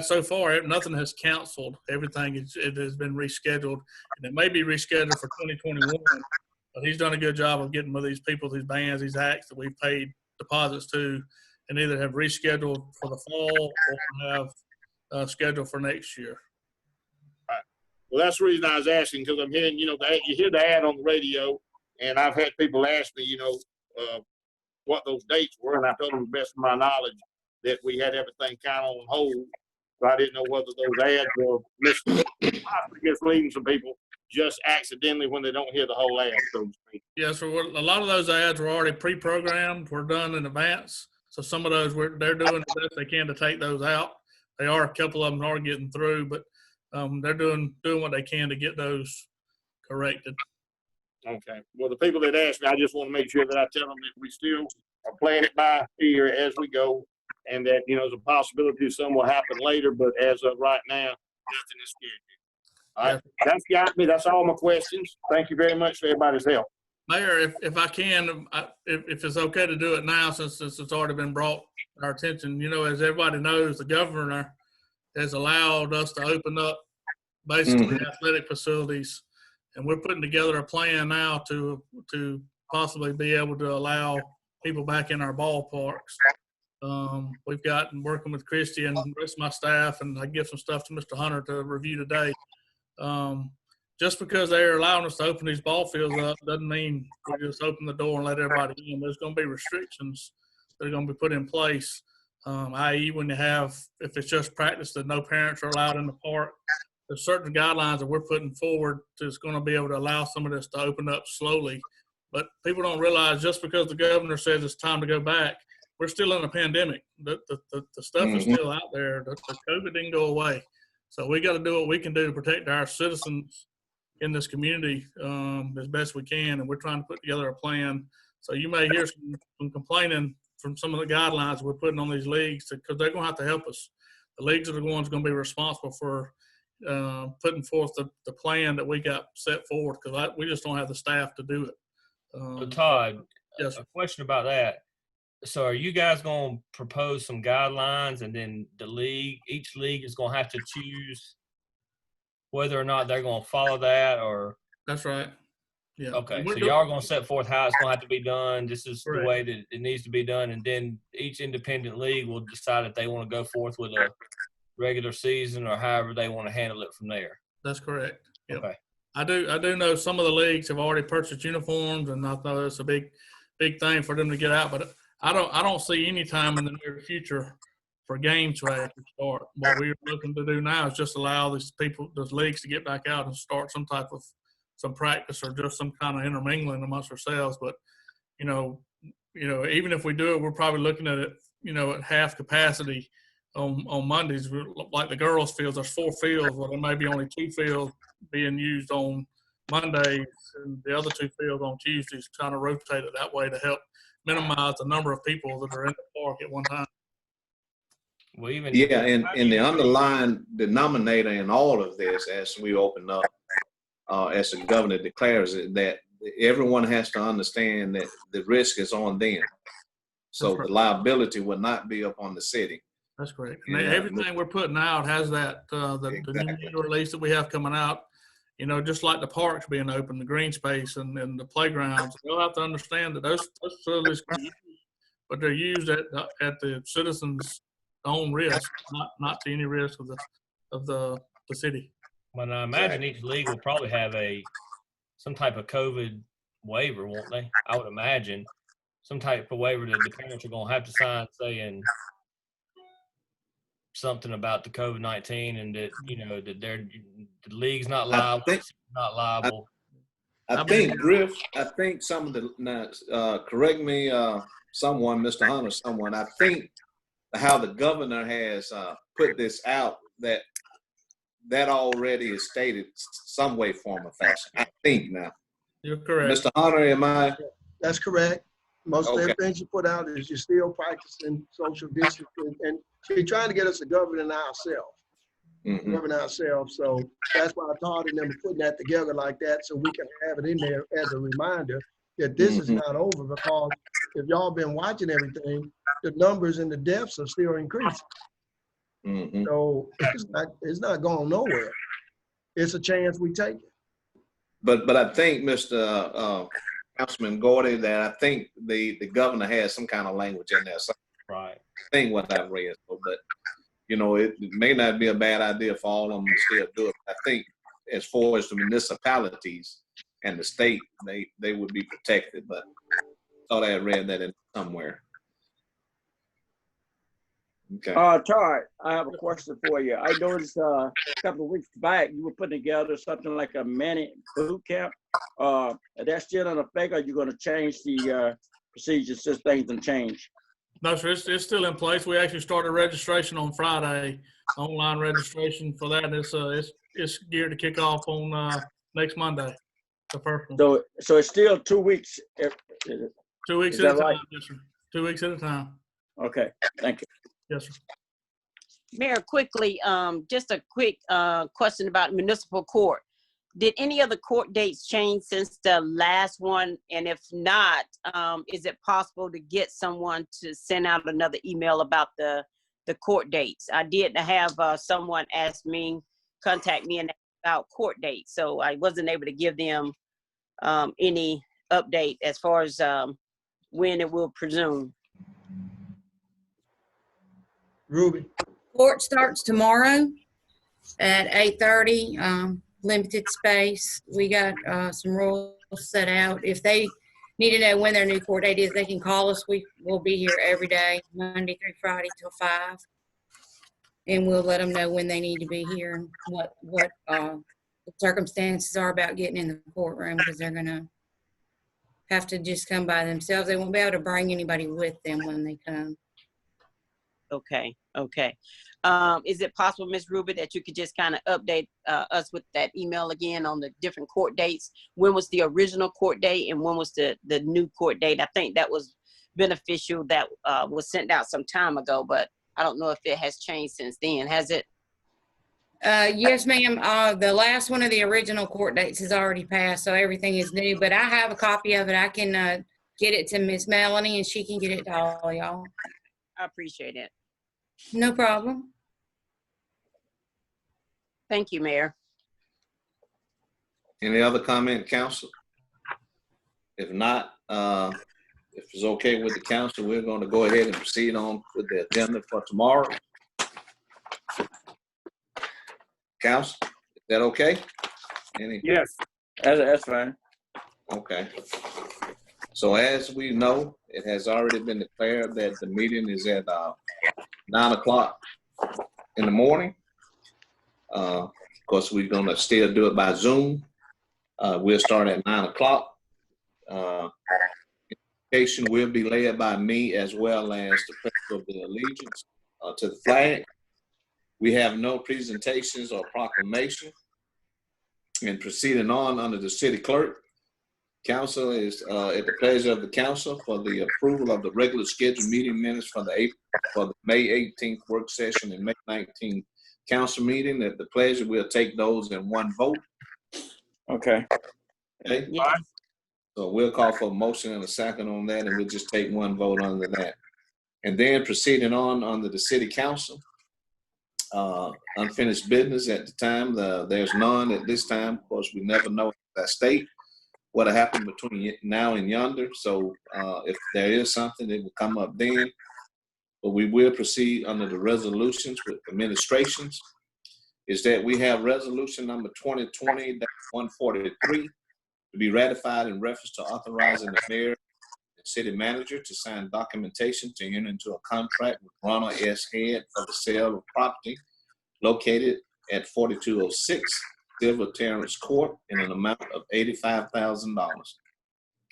so far, nothing has canceled. Everything it has been rescheduled, and it may be rescheduled for 2021. But he's done a good job of getting with these people, these bands, these acts that we've paid deposits to, and either have rescheduled for the fall or have scheduled for next year. Right. Well, that's the reason I was asking, because I'm hearing, you hear the ad on the radio, and I've had people ask me, what those dates were, and I told them to the best of my knowledge that we had everything kind of on hold. So I didn't know whether those ads were misleading some people just accidentally when they don't hear the whole ad, so to speak. Yeah, so a lot of those ads were already pre-programmed, were done in advance. So some of those they're doing the best they can to take those out. A couple of them are getting through, but they're doing what they can to get those corrected. Okay. Well, the people that ask me, I just want to make sure that I tell them that we still are playing it by ear as we go, and that, there's a possibility some will happen later, but as of right now, nothing is scheduled. All right. That's got me. That's all my questions. Thank you very much for everybody's help. Mayor, if I can, if it's okay to do it now, since it's already been brought to our attention, as everybody knows, the governor has allowed us to open up basically Mhm. athletic facilities. And we're putting together a plan now to possibly be able to allow people back in our ballparks. We've gotten working with Christy and the rest of my staff, and I give some stuff to Mr. Hunter to review today. Just because they're allowing us to open these ball fields up doesn't mean we just open the door and let everybody in. There's going to be restrictions that are going to be put in place, i.e. when you have, if it's just practice that no parents are allowed in the park, there's certain guidelines that we're putting forward that's going to be able to allow some of this to open up slowly. But people don't realize just because the governor says it's time to go back, we're still in a pandemic. The stuff is still out there. The COVID didn't go away. So we got to do what we can do to protect our citizens in this community as best we can. And we're trying to put together a plan. So you may hear some complaining from some of the guidelines we're putting on these leagues because they're going to have to help us. The leagues are the ones going to be responsible for putting forth the plan that we got set forward because we just don't have the staff to do it. So Todd, yes, a question about that. So are you guys going to propose some guidelines and then each league is going to have to choose whether or not they're going to follow that or? That's right. Yeah. Okay. So y'all are going to set forth how it's going to have to be done. This is Correct. the way that it needs to be done. And then each independent league will decide if they want to go forth with a regular season or however they want to handle it from there. That's correct. Yep. Okay. I do know some of the leagues have already purchased uniforms, and I know it's a big thing for them to get out. But I don't see any time in the near future for games to actually start. What we're looking to do now is just allow those leagues to get back out and start some practice or just some kind of intermingling amongst ourselves. But even if we do it, we're probably looking at it, at half capacity on Mondays. Like the girls' fields, there's 4 fields. Well, there may be only 2 fields being used on Mondays and the other 2 fields on Tuesdays, trying to rotate it that way to help minimize the number of people that are in the park at one time. Well, and the underlying denominator in all of this, as we open up, as the governor declares it, that everyone has to understand that the risk is on them. So the liability will not be up on the city. That's great. And everything we're putting out has that, the new release that we have coming out, just like the parks being open, the green space and the playgrounds, they'll have to understand that those facilities can use, but they're used at the citizens' own risk, not to any risk of the city. Well, I imagine each league will probably have some type of COVID waiver, won't they? I would imagine some type of waiver that the parents are going to have to sign saying something about the COVID-19 and that, that the league's not liable. I think, Griff, some of the, correct me, someone, Mr. Hunter, someone, I think how the governor has put this out, that already is stated some way, form, or fashion. I think now. You're correct. Mr. Hunter, am I? That's correct. Most of everything you put out is you're still practicing social distancing, and you're trying to get us to govern ourselves. So that's why I thought in them putting that together like that, so we can have it in there as a reminder that this is not over. Because if y'all been watching everything, the numbers and the deaths are still increasing. So it's not going nowhere. It's a chance we take it. But I think, Mr. Councilman Gordy, that I think the governor has some kind of language in there. So right. I think what I read, but it may not be a bad idea for all of them to still do it. I think as far as the municipalities and the state, they would be protected. But I thought I had read that in somewhere. Okay. Todd, I have a question for you. I noticed a couple of weeks back you were putting together something like a mini boot camp. That's still in effect, or are you going to change the procedures since things have changed? No, sir, it's still in place. We actually started registration on Friday, online registration for that. It's geared to kick off on next Monday, the first one. So it's still 2 weeks. 2 weeks at a time, yes, sir. 2 weeks at a time. Okay, thank you. Yes, sir. Mayor, quickly, just a quick question about municipal court. Did any of the court dates change since the last one? And if not, is it possible to get someone to send out another email about the the court dates. I did have someone contact me about court dates, so I wasn't able to give them any update as far as when it will resume. Ruby? Court starts tomorrow at 8:30. Limited space. We got some rules set out. If they need to know when their new court date is, they can call us. We will be here every day, Monday through Friday till 5. And we'll let them know when they need to be here and what the circumstances are about getting in the courtroom, because they're going to have to just come by themselves. They won't be able to bring anybody with them when they come. Okay. Is it possible, Ms. Rubin, that you could just kind of update us with that email again on the different court dates? When was the original court date and when was the new court date? I think that was beneficial. That was sent out some time ago, but I don't know if it has changed since then. Has it? Yes, ma'am. The last one of the original court dates has already passed, so everything is new. But I have a copy of it. I can get it to Miss Melanie, and she can get it to all y'all. I appreciate it. No problem. Thank you, Mayor. Any other comment, council? If not, if it's okay with the council, we're going to go ahead and proceed on with the agenda for tomorrow. Council, is that okay? Yes, that's fine. Okay. So as we know, it has already been declared that the meeting is at 9 o'clock in the morning. Of course, we're going to still do it by Zoom. We'll start at 9 o'clock. Invocation will be led by me as well as the Pledge of the Allegiance to the flag. We have no presentations or proclamation. And proceeding on under the city clerk, council is at the pleasure of the council for the approval of the regular scheduled meeting minutes for the May 18th work session and May 19th council meeting. At the pleasure, we'll take those in one vote. Okay. Okay. Yes. So we'll call for a motion and a second on that, and we'll just take one vote under that. And then proceeding on under the city council, unfinished business at the time. There's none at this time. Of course, we never know that state what happened between now and yonder. So if there is something, it will come up then. But we will proceed under the resolutions with administrations. Is that we have resolution number 2020-143 to be ratified in reference to authorizing the mayor and city manager to sign documentation to enter into a contract with Ronald S. Head for the sale of property located at 4206 Silver Terrace Court in an amount of $85,000.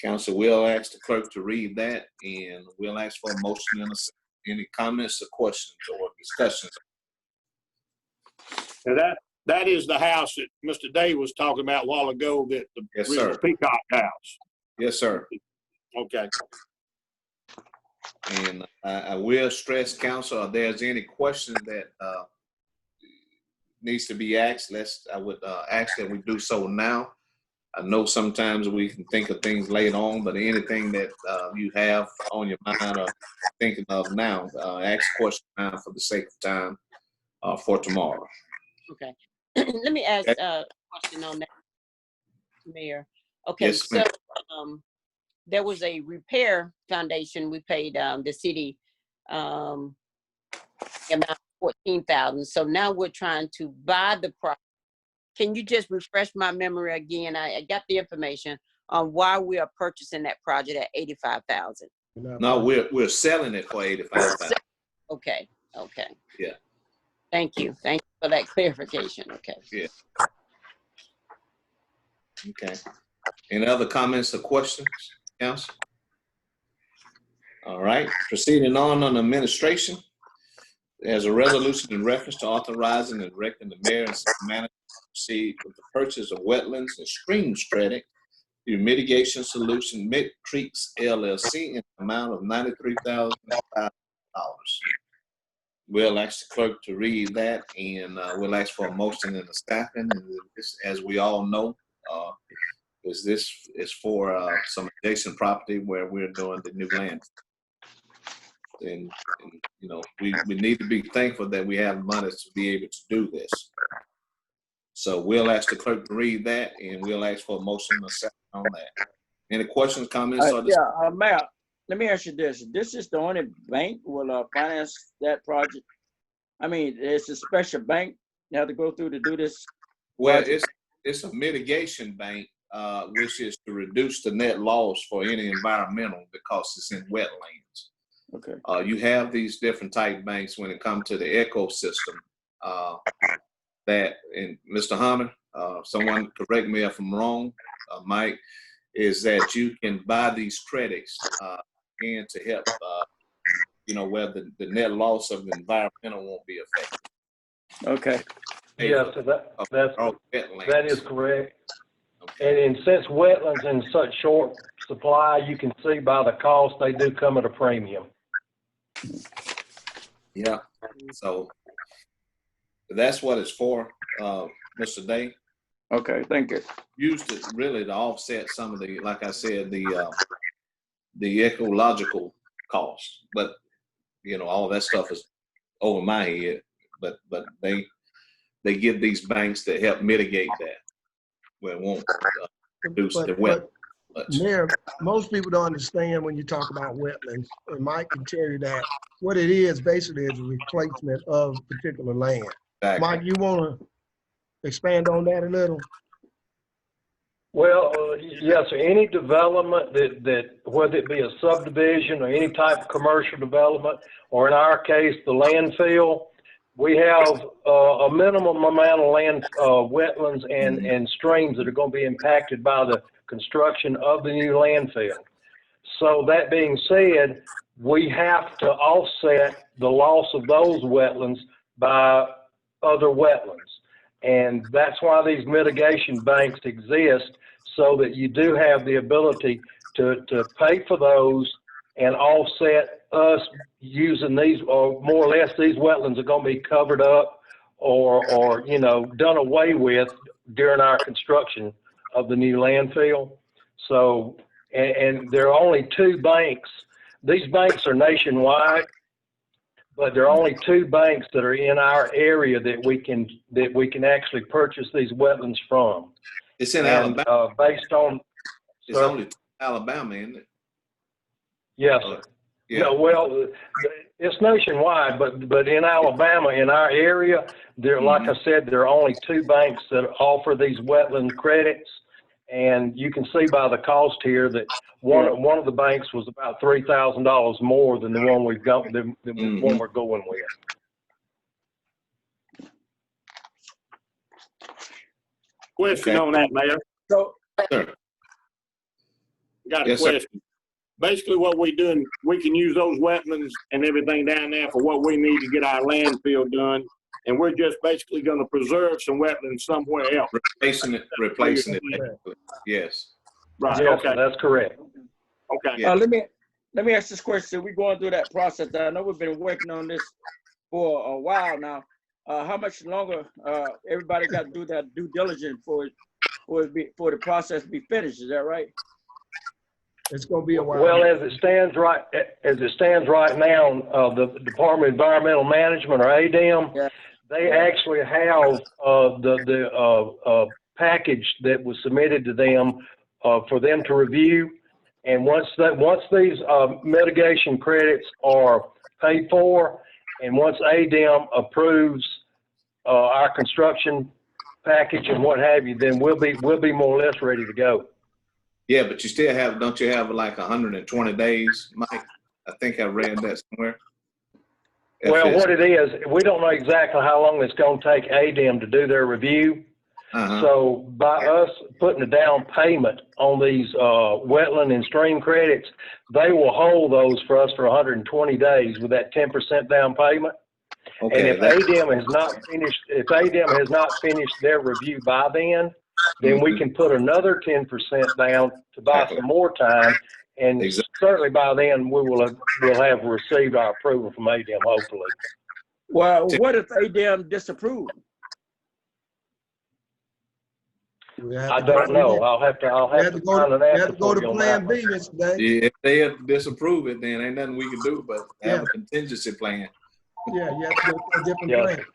Council will ask the clerk to read that, and we'll ask for a motion and a second. Any comments or questions or discussions? And that is the house that Mr. Day was talking about a while ago, that the Yes, original sir. Peacock house. Yes, sir. Okay. And I will stress, council, if there's any questions that needs to be asked, I would ask that we do so now. I know sometimes we can think of things later on, but anything that you have on your mind or thinking of now, ask questions now for the sake of time for tomorrow. Okay. Let me ask a question on that, Mayor. Okay, Yes, so there was a repair foundation we paid the city amount of $14,000. So now we're trying to buy the property. Can you just refresh my memory again? I got the information on why we are purchasing that project at $85,000. No, we're selling it for $85,000. Okay. Yeah. Thank you for that clarification. Okay. Yeah. Okay. Any other comments or questions, council? All right. Proceeding on administration. There's a resolution in reference to authorizing and directing the mayor and city manager to proceed with the purchase of wetlands and stream strategy through Mitigation Solution Mid Creeks LLC in the amount of $93,005. We'll ask the clerk to read that, and we'll ask for a motion and a second. And this, as we all know, this is for some adjacent property where we're doing the new land. and you know, we need to be thankful that we have money to be able to do this. So we'll ask the clerk to read that, and we'll ask for a motion and a second on that. Any questions, comments, or Mayor, let me ask you this. This is the only bank will finance that project? I mean, it's a special bank you have to go through to do this? Well, project? it's a mitigation bank, which is to reduce the net loss for any environmental because it's in wetlands. Okay. You have these different type banks when it comes to the ecosystem. That, and Mr. Hunter, someone correct me if I'm wrong, Mike, is that you can buy these credits again to help, you know, where the net loss of the environmental won't be affected. Okay. Yeah, so that is correct. Okay. And since wetlands in such short supply, you can see by the cost, they do come at a premium. Yeah. So that's what it's for, Mr. Day. Okay, thank you. Used to really to offset some of the, like I said, the ecological cost, but you know, all that stuff is over my head. But they give these banks to help mitigate that, where it won't reduce the wet. Mayor, most people don't understand when you talk about wetlands, and Mike can tell you that what it is basically is a replacement of particular land. Exactly. Mike, you want to expand on that a little? Well, yes, any development that whether it be a subdivision or any type of commercial development, or in our case, the landfill, we have a minimum amount of land, wetlands and streams that are going to be impacted by the construction of the new landfill. So that being said, we have to offset the loss of those wetlands by other wetlands. And that's why these mitigation banks exist, so that you do have the ability to pay for those and offset us using these, or more or less these wetlands are going to be covered up or you know, done away with during our construction of the new landfill. So, and there are only two banks. These banks are nationwide, but there are only two banks that are in our area that we can actually purchase these wetlands from. It's in and, Alabama. Based on, It's only Alabama, isn't it? yes. Yeah. No, well, it's nationwide, but in Alabama, in our area, there, like I said, there are only two banks that offer these wetland credits, and you can see by the cost here that one of the banks was about $3,000 more than the one we've got, the one we're going with. Question on that, Mayor. So, Sure. Got a Yes, sir. question. Basically, what we doing, we can use those wetlands and everything down there for what we need to get our landfill done, and we're just basically going to preserve some wetlands somewhere else. Replacing it. Yes. Right. Yes, Okay. that's correct. Okay. Yeah. let me ask this question. We're going through that process. I know we've been working on this for a while now. How much longer everybody got to do that due diligence for the process to be finished? Is that right? It's going to be a while. Well, as it stands right now, the Department of Environmental Management, or ADM, they actually have the package that was submitted to them for them to review. And once these mitigation credits are paid for, and once ADM approves our construction package and what have you, then we'll be more or less ready to go. Yeah, but you still have, don't you have like 120 days, Mike? I think I read that somewhere. Well, what it is, we don't know exactly how long it's going to take ADM to do their review. So by us putting a down payment on these wetland and stream credits, they will hold those for us for 120 days with that 10% down payment. Okay, and if ADM has not finished their review by then we can put another 10% down to buy some more time. And certainly by then we'll have received our approval from ADM, hopefully. Well, what if ADM disapprove? We have I to don't go know. from I'll have to there. find an We have answer to go for to you on Plan that B, one. Mr. Day. Yeah, if they disapprove it, then ain't nothing we can do but have Yeah. a contingency plan. Yeah, you have to go to a different Yeah. plan.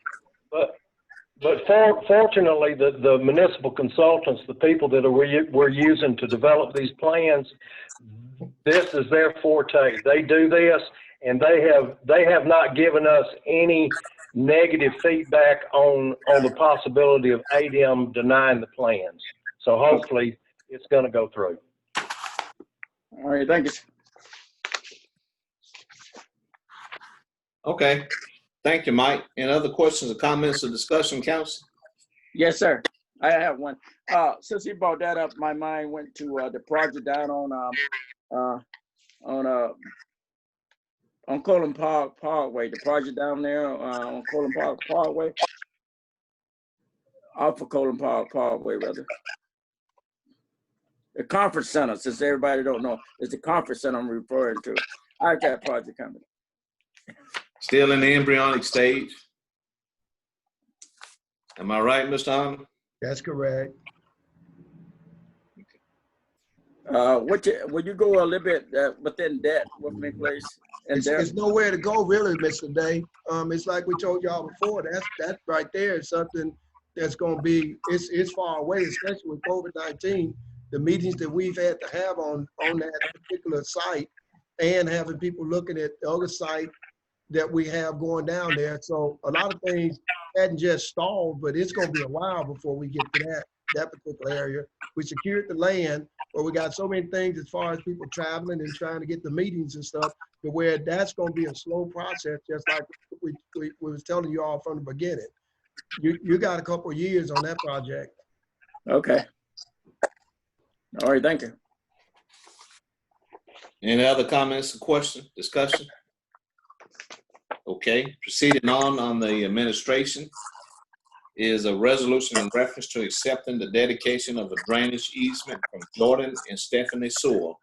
But fortunately, the municipal consultants, the people that we're using to develop these plans, this is their forte. They do this, and they have not given us any negative feedback on the possibility of ADM denying the plans. So hopefully, it's going to go through. All right, thank you. Okay. Thank you, Mike. Any other questions or comments or discussion, council? Yes, sir. I have one. Since he brought that up, my mind went to the project down on Colin Park Parkway. The project down there on Colin Park Parkway, off of Colin Park Parkway, rather. The conference center. Since everybody don't know, it's the conference center I'm referring to. How's that project coming? Still in the embryonic stage. Am I right, Mr. Hunter? That's correct. Would you go a little bit within that with me, please? And It's nowhere to go, really, Mr. Day. It's like we told y'all before. That right there is something that's going to be. It's far away, especially with COVID-19. The meetings that we've had to have on that particular site, and having people looking at the other site that we have going down there. So a lot of things hadn't just stalled, but it's going to be a while before we get to that particular area. We secured the land, but we got so many things as far as people traveling and trying to get the meetings and stuff, to where that's going to be a slow process, just like we was telling you all from the beginning. You got a couple of years on that project. Okay. All right, thank you. Any other comments, question, discussion? Okay, proceeding on the administration is a resolution in reference to accepting the dedication of a drainage easement from Jordan and Stephanie Sewell.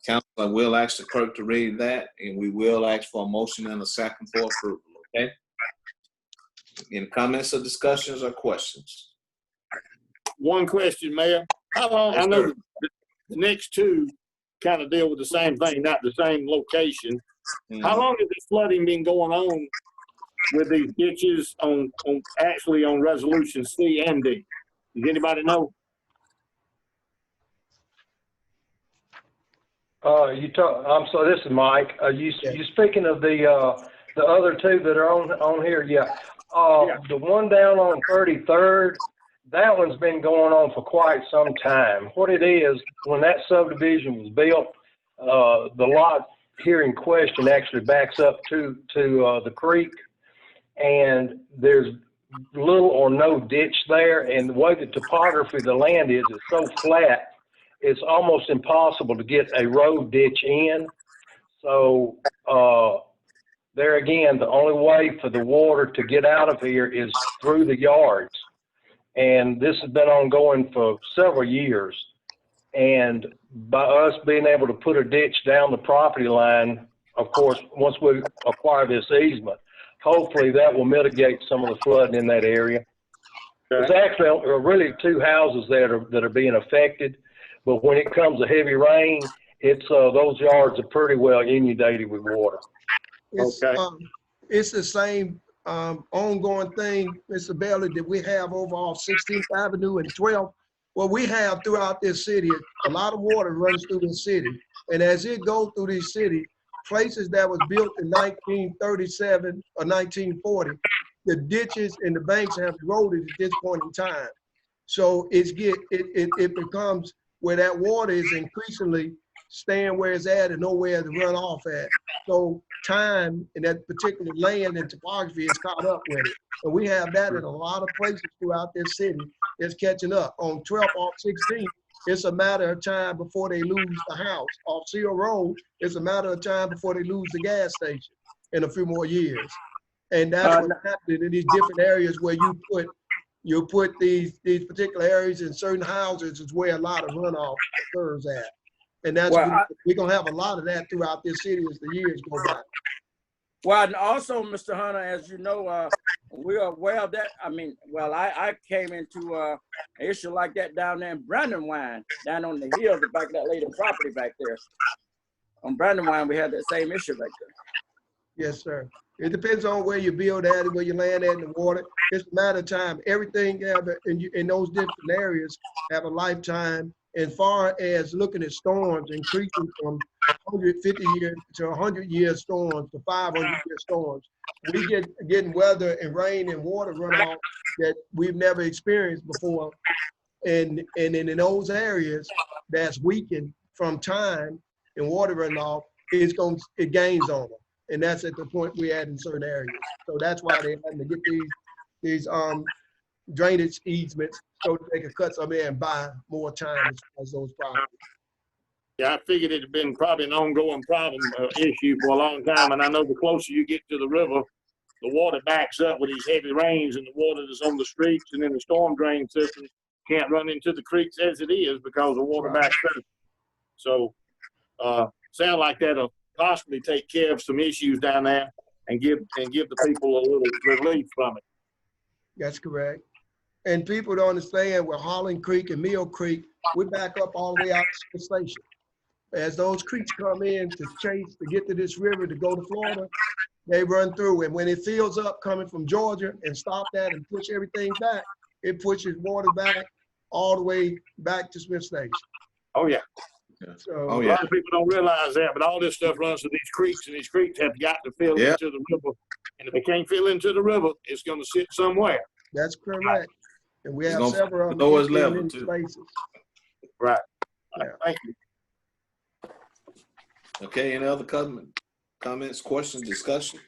Council, I will ask the clerk to read that, and we will ask for a motion and a second for approval, okay? Any comments or discussions or questions? One question, Mayor. How long, Yes, I know sir. the next two kind of deal with the same thing, not the same location. How long has this flooding been going on with these ditches actually on resolution C and D? Does anybody know? I'm sorry, this is Mike. You speaking of the other two that are on here? Yeah. The one down on 33rd, that one's been going on for quite some time. What it is, when that subdivision was built, the lot here in question actually backs up to the creek, and there's little or no ditch there. And the way the topography of the land is, it's so flat, it's almost impossible to get a road ditch in. So there again, the only way for the water to get out of here is through the yards. And this has been ongoing for several years. And by us being able to put a ditch down the property line, of course, once we acquire this easement, hopefully that will mitigate some of the flooding in that area. There's actually really two houses that are being affected, but when it comes to heavy rain, it's those yards are pretty well inundated with water. It's the same ongoing thing, Mr. Bailey, that we have over off 16th Avenue and 12th. What we have throughout this city, a lot of water runs through the city. And as it goes through these cities, places that was built in 1937 or 1940, the ditches and the banks have eroded at this point in time. So it becomes where that water is increasingly staying where it's at and nowhere to run off at. So time in that particular land and topography is caught up with it. And we have that in a lot of places throughout this city. It's catching up. On 12th off 16th, it's a matter of time before they lose the house. Off Seal Road, it's a matter of time before they lose the gas station in a few more years. And that's what's happening in these different areas where you put these particular areas in certain houses is where a lot of runoff occurs at. And that's we're gonna have a lot of that throughout this city as the years go by. Well, and also, Mr. Hunter, as you know, We are aware of that. I mean, well, I came into an issue like that down there in Brandywine, down on the hill, the back of that lady property back there. On Brandywine, we had that same issue back there. Yes, sir. It depends on where you build at and where you land at in the water. It's a matter of time. Everything in those different areas have a lifetime. As far as looking at storms increasing from 150 year to 100-year storms to 500-year storms, we getting weather and rain and water runoff that we've never experienced before. And in those areas that's weakened from time and water runoff, it gains on them. And that's at the point we're at in certain areas. So that's why they're having to get these drainage easements so that they can cut some in and buy more time as those properties. Yeah, I figured it had been probably an ongoing problem, issue for a long time. And I know the closer you get to the river, the water backs up with these heavy rains, and the water that's on the streets and in the storm drain system can't run into the creeks as it is because the water backs up. So, sound like that'll possibly take care of some issues down there and give the people a little relief from it. That's correct. And people don't understand with Holland Creek and Mill Creek, we back up all the way out to the station. As those creeks come in to chase to get to this river to go to Florida, they run through. And when it fills up coming from Georgia and stop that and push everything back, it pushes water back all the way back to Smith Station. Oh, yeah. So, a lot of people don't realize that, but all this stuff runs to these creeks, and these creeks have got to fill into the river. And if they can't fill into the river, it's going to sit somewhere. That's correct. And we have several of lowest them level in too. places. Right. Yeah. Thank you. Okay, any other comments, questions, discussion?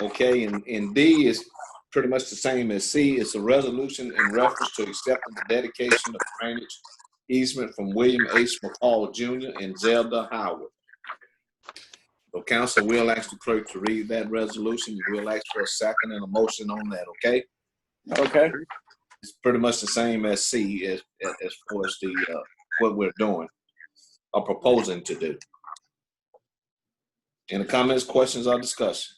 Okay, and D is pretty much the same as C. It's a resolution in reference to accepting the dedication of drainage easement from William H. McCall Jr. and Zelda Howard. So council will ask the clerk to read that resolution. We'll ask for a second and a motion on that, okay? Okay. It's pretty much the same as C as far as the what we're doing or proposing to do. Any comments, questions, or discussion?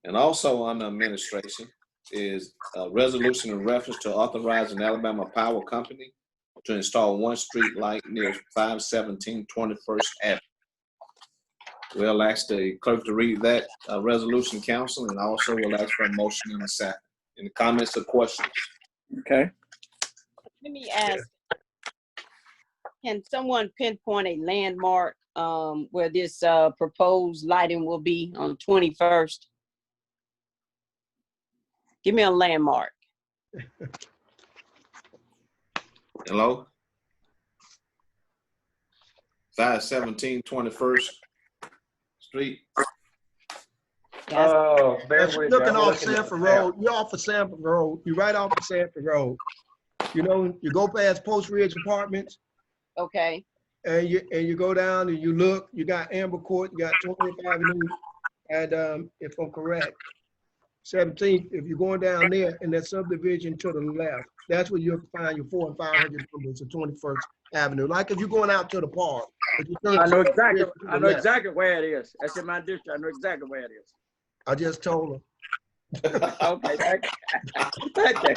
And also on the administration is a resolution in reference to authorizing Alabama Power Company to install one street light near 517 21st Avenue. We'll ask the clerk to read that resolution, council, and also we'll ask for a motion in a second. Any comments or questions? Okay. Let me ask, can someone pinpoint a landmark where this proposed lighting will be on 21st? Give me a landmark. Hello? 517 21st Street. That's looking off Sanford Road. You're off of Sanford Road. You're right off of Sanford Road. You know, you go past Post Ridge Apartments. Okay. And you go down and you look. You got Amber Court. You got 20th Avenue, and if I'm correct, 17th. If you're going down there in that subdivision to the left, that's where you'll find your 400 and 500 numbers of 21st Avenue. Like if you're going out to the park. I know exactly where it is. That's in my district. I know exactly where it is. I just told her. Okay, thank you. Thank you.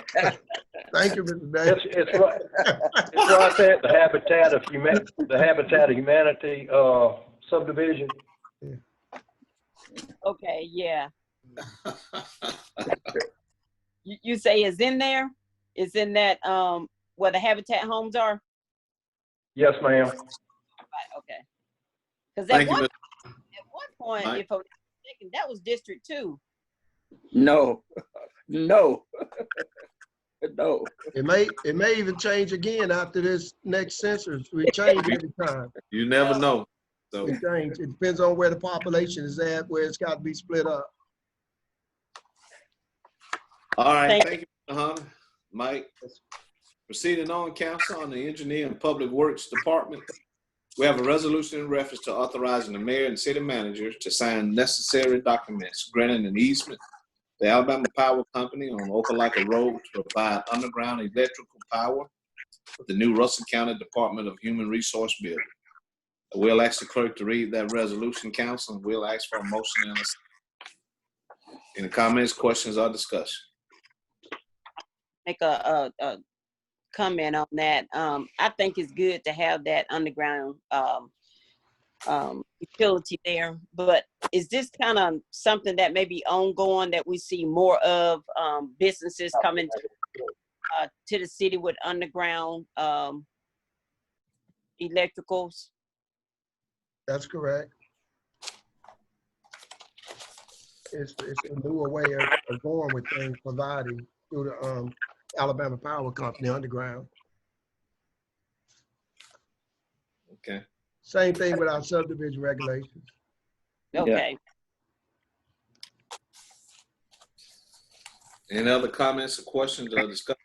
Thank you, Mr. Davis. It's right there at the Habitat of Humanity subdivision. Okay, yeah. You say it's in there? It's in that where the Habitat homes are? Yes, ma'am. Right, okay. Because at one point, if I'm mistaken, that was District 2. No. No. It may even change again after this next census. We change every time. You never know. So it change. It depends on where the population is at, where it's got to be split up. all right, thank you, Mr. Hunter. Mike. Proceeding on, council, on the Engineer and Public Works Department. We have a resolution in reference to authorizing the mayor and city manager to sign necessary documents granting an easement to the Alabama Power Company on Opelika Road to provide underground electrical power with the new Russell County Department of Human Resource Building. We'll ask the clerk to read that resolution, council, and we'll ask for a motion in a second. Any comments, questions, or discussion? Make a comment on that. I think it's good to have that underground utility there, but is this kind of something that may be ongoing, that we see more of, businesses coming to the city with underground electricals? That's correct. It's a newer way of going with things provided through the Alabama Power Company underground. Okay. Same thing with our subdivision regulations. Okay. Any other comments or questions or discussion?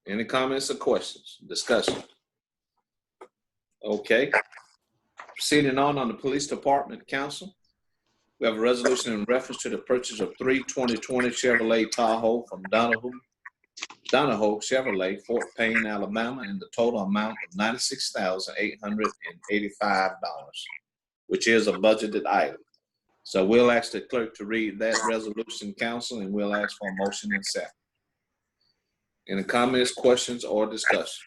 Any comments or questions? Discussion. Okay. Proceeding on the Police Department Council. We have a resolution in reference to the purchase of 3 2020 Chevrolet Tahoe from Donahoe Chevrolet, Fort Payne, Alabama, in the total amount of $96,885, which is a budgeted item. So we'll ask the clerk to read that resolution, council, and we'll ask for a motion and second. Any comments, questions, or discussion?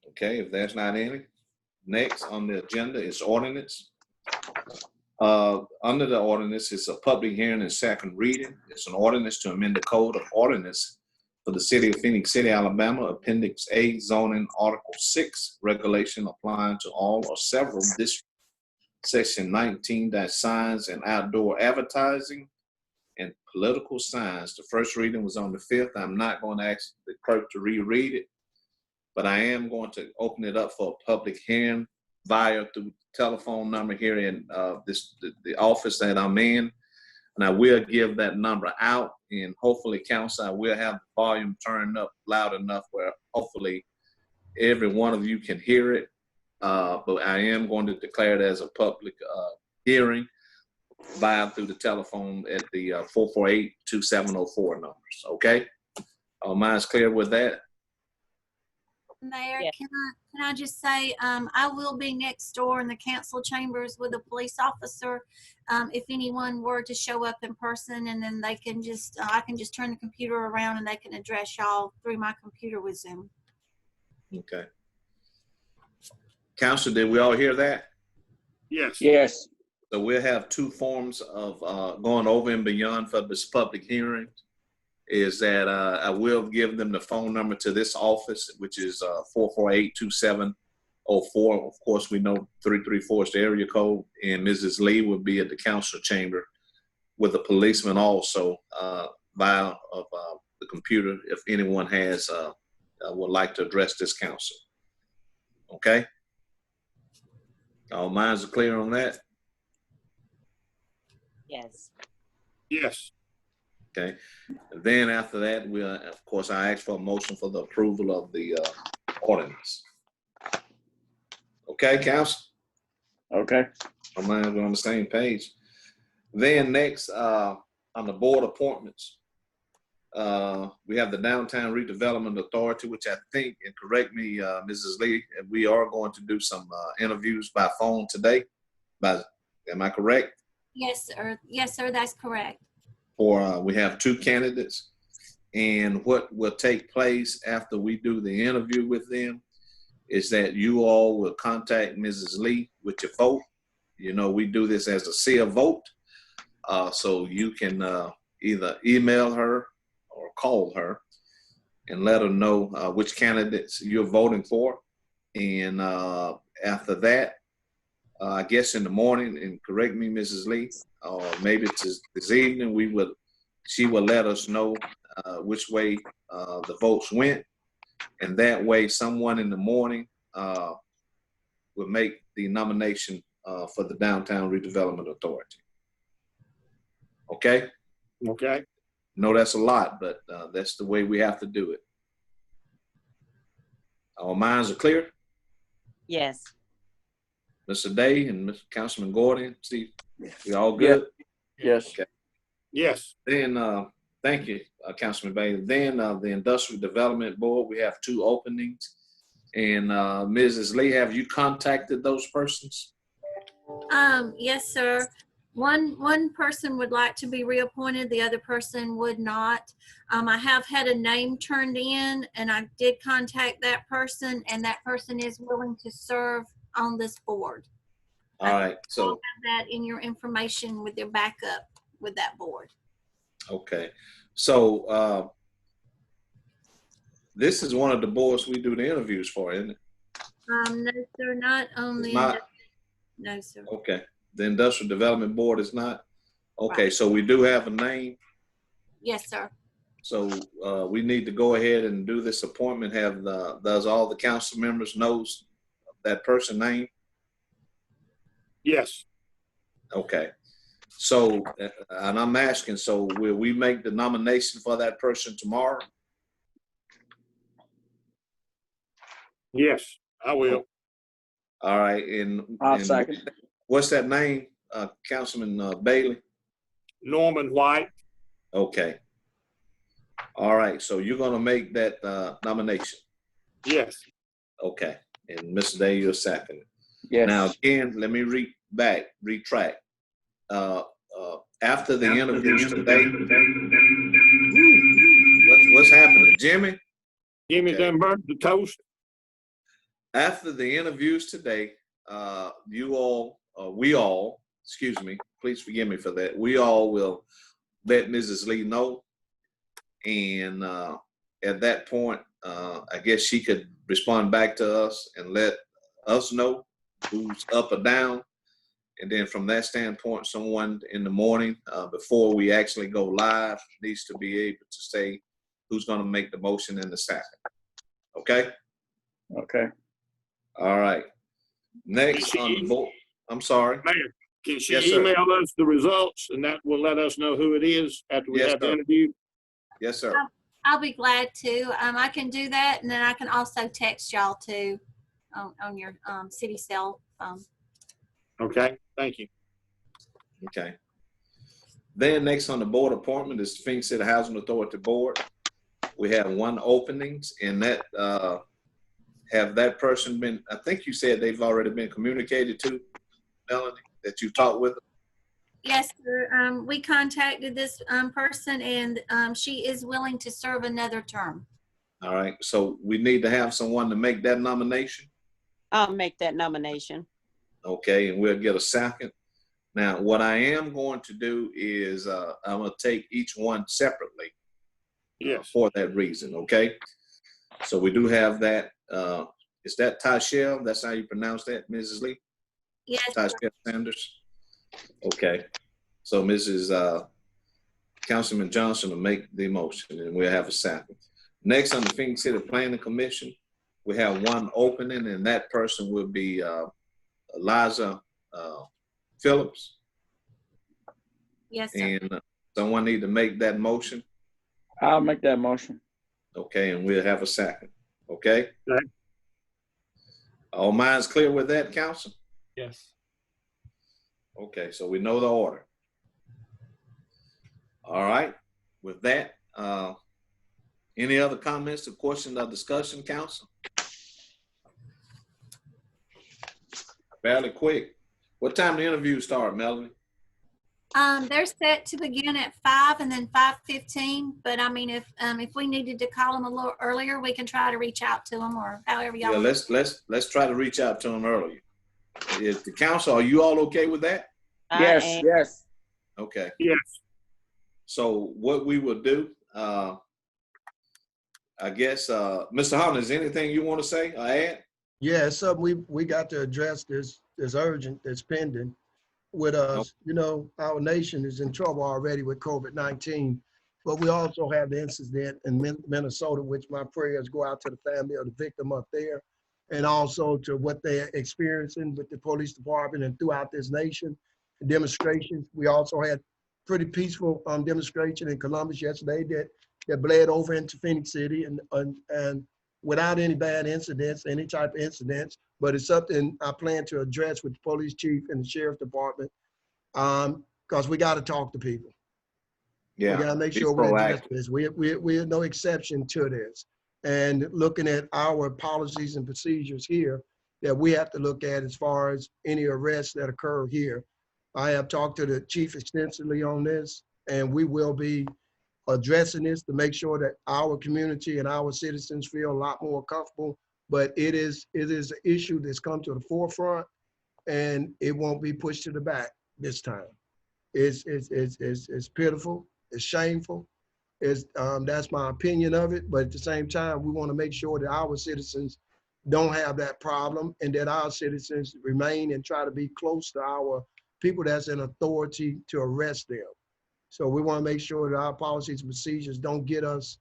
Okay, if there's not any, next on the agenda is ordinance. Under the ordinance is a public hearing and second reading. It's an ordinance to amend the code of ordinance for the city of Phenix City, Alabama, Appendix A, zoning, Article 6, regulation applying to all or several districts, Section 19, signs and outdoor advertising and political signs. The first reading was on the 5th. I'm not going to ask the clerk to reread it, but I am going to open it up for a public hearing via through telephone number here in the office that I'm in. And I will give that number out, and hopefully, council, I will have the volume turned up loud enough where hopefully every one of you can hear it. But I am going to declare it as a public hearing via through the telephone at the 448-2704 numbers. Okay? All minds clear with that? Mayor, Yeah. can I just say, I will be next door in the council chambers with a police officer. If anyone were to show up in person, and then they can just, I can just turn the computer around and they can address y'all through my computer with Zoom. Okay. Council, did we all hear that? Yes. Yes. So we'll have two forms of going over and beyond for this public hearing. Is that I will give them the phone number to this office, which is 448-2704. Of course, we know 334 is the area code, and Mrs. Lee will be at the council chamber with a policeman also via the computer if anyone has would like to address this council. Okay? All minds are clear on that? Yes. Yes. Okay. And then after that, we'll, of course, I ask for a motion for the approval of the ordinance. Okay, council? Okay. I'm on the same page. Then next, on the board appointments, we have the Downtown Redevelopment Authority, which I think, and correct me, Mrs. Lee, we are going to do some interviews by phone today. Am I correct? Yes, sir. Yes, sir. That's correct. We have 2 candidates, and what will take place after we do the interview with them is that you all will contact Mrs. Lee with your vote. You know, we do this as a seal vote, so you can either email her or call her and let her know which candidates you're voting for. And after that, I guess in the morning, and correct me, Mrs. Lee, or maybe it's this evening, she will let us know which way the votes went. And that way, someone in the morning will make the nomination for the Downtown Redevelopment Authority. Okay? Okay. No, that's a lot, but that's the way we have to do it. Our minds are clear? Yes. Mr. Day and Mr. Councilman Gordon, see, we all good? Yes. Okay. Yes. Then, thank you, Councilman Bay. Then the Industrial Development Board, we have 2 openings. And Mrs. Lee, have you contacted those persons? Yes, sir. One person would like to be reappointed, the other person would not. I have had a name turned in, and I did contact that person, and that person is willing to serve on this board. All right, so Have that in your information with your backup with that board. okay, so this is one of the boards we do the interviews for, isn't it? No, sir, not on It's the. not? No, sir. Okay, the Industrial Development Board is not? Okay, so we do have a name. Yes, sir. So we need to go ahead and do this appointment. Does all the council members knows that person name? Yes. Okay. So, and I'm asking, so will we make the nomination for that person tomorrow? Yes, I will. All right, and I'll second. What's that name, Councilman Bailey? Norman White. Okay. All right, so you're gonna make that nomination? Yes. Okay, and Mr. Day, you're second. Yes. Now, again, let me retract. After the interviews today, what's happening, Jimmy? Jimmy done burnt the toast. After the interviews today, we all, excuse me, please forgive me for that. We all will let Mrs. Lee know. And at that point, I guess she could respond back to us and let us know who's up or down. And then from that standpoint, someone in the morning, before we actually go live, needs to be able to say who's going to make the motion in the second. Okay? Okay. All right. Next on the board, I'm sorry. Mayor, can she Yes, sir. email us the results, and that will let us know who it is after we Yes, have the sir. interview? Yes, sir. I'll be glad to. I can do that, and then I can also text y'all too on your city cell phone. Okay, thank you. Okay. Then next on the board appointment is the Finsihed Housing Authority Board. We have one openings, and that have that person been, I think you said they've already been communicated to, Melanie, that you talked with? Yes, sir. We contacted this person, and she is willing to serve another term. All right, so we need to have someone to make that nomination. I'll make that nomination. Okay, and we'll get a second. Now, what I am going to do is I'm going to take each one separately. Yes. For that reason, okay? So we do have that. Is that Tashelle? That's how you pronounce that, Mrs. Lee? Yes. Tashelle Sanders. Okay. So Mrs. Councilman Johnson will make the motion, and we'll have a second. Next on the Finsihed Planning Commission, we have one opening, and that person will be Eliza Phillips. Yes, sir. And someone need to make that motion. I'll make that motion. Okay, and we'll have a second. Okay? Okay. All minds clear with that, Council? Yes. Okay, so we know the order. All right. With that, any other comments or questions or discussion, Council? Fairly quick. What time the interview start, Melanie? They're set to begin at 5 and then 5:15. But I mean, if we needed to call them a little earlier, we can try to reach out to them, or however y'all. Yeah, let's try to reach out to them earlier. Is the council, are you all okay with that? Yes. Yes. Okay. Yes. So what we will do, I guess, Mr. Holland, is anything you want to say or add? Yeah, it's something we got to address this urgent, that's pending with us. You know, our nation is in trouble already with COVID-19, but we also have the incident in Minnesota, which my prayers go out to the family of the victim up there, and also to what they're experiencing with the police department and throughout this nation. Demonstrations. We also had pretty peaceful demonstration in Columbus yesterday that bled over into Phenix City and without any bad incidents, any type of incidents. But it's something I plan to address with the police chief and the sheriff department, because we got to talk to people. Yeah. We got to make sure we address this. We're no exception to this. and looking at our policies and procedures here that we have to look at as far as any arrests that occur here. I have talked to the chief extensively on this, and we will be addressing this to make sure that our community and our citizens feel a lot more comfortable. But it is an issue that's come to the forefront, and it won't be pushed to the back this time. It's pitiful. It's shameful. That's my opinion of it. But at the same time, we want to make sure that our citizens don't have that problem, and that our citizens remain and try to be close to our people that's in authority to arrest them. So we want to make sure that our policies and procedures don't get us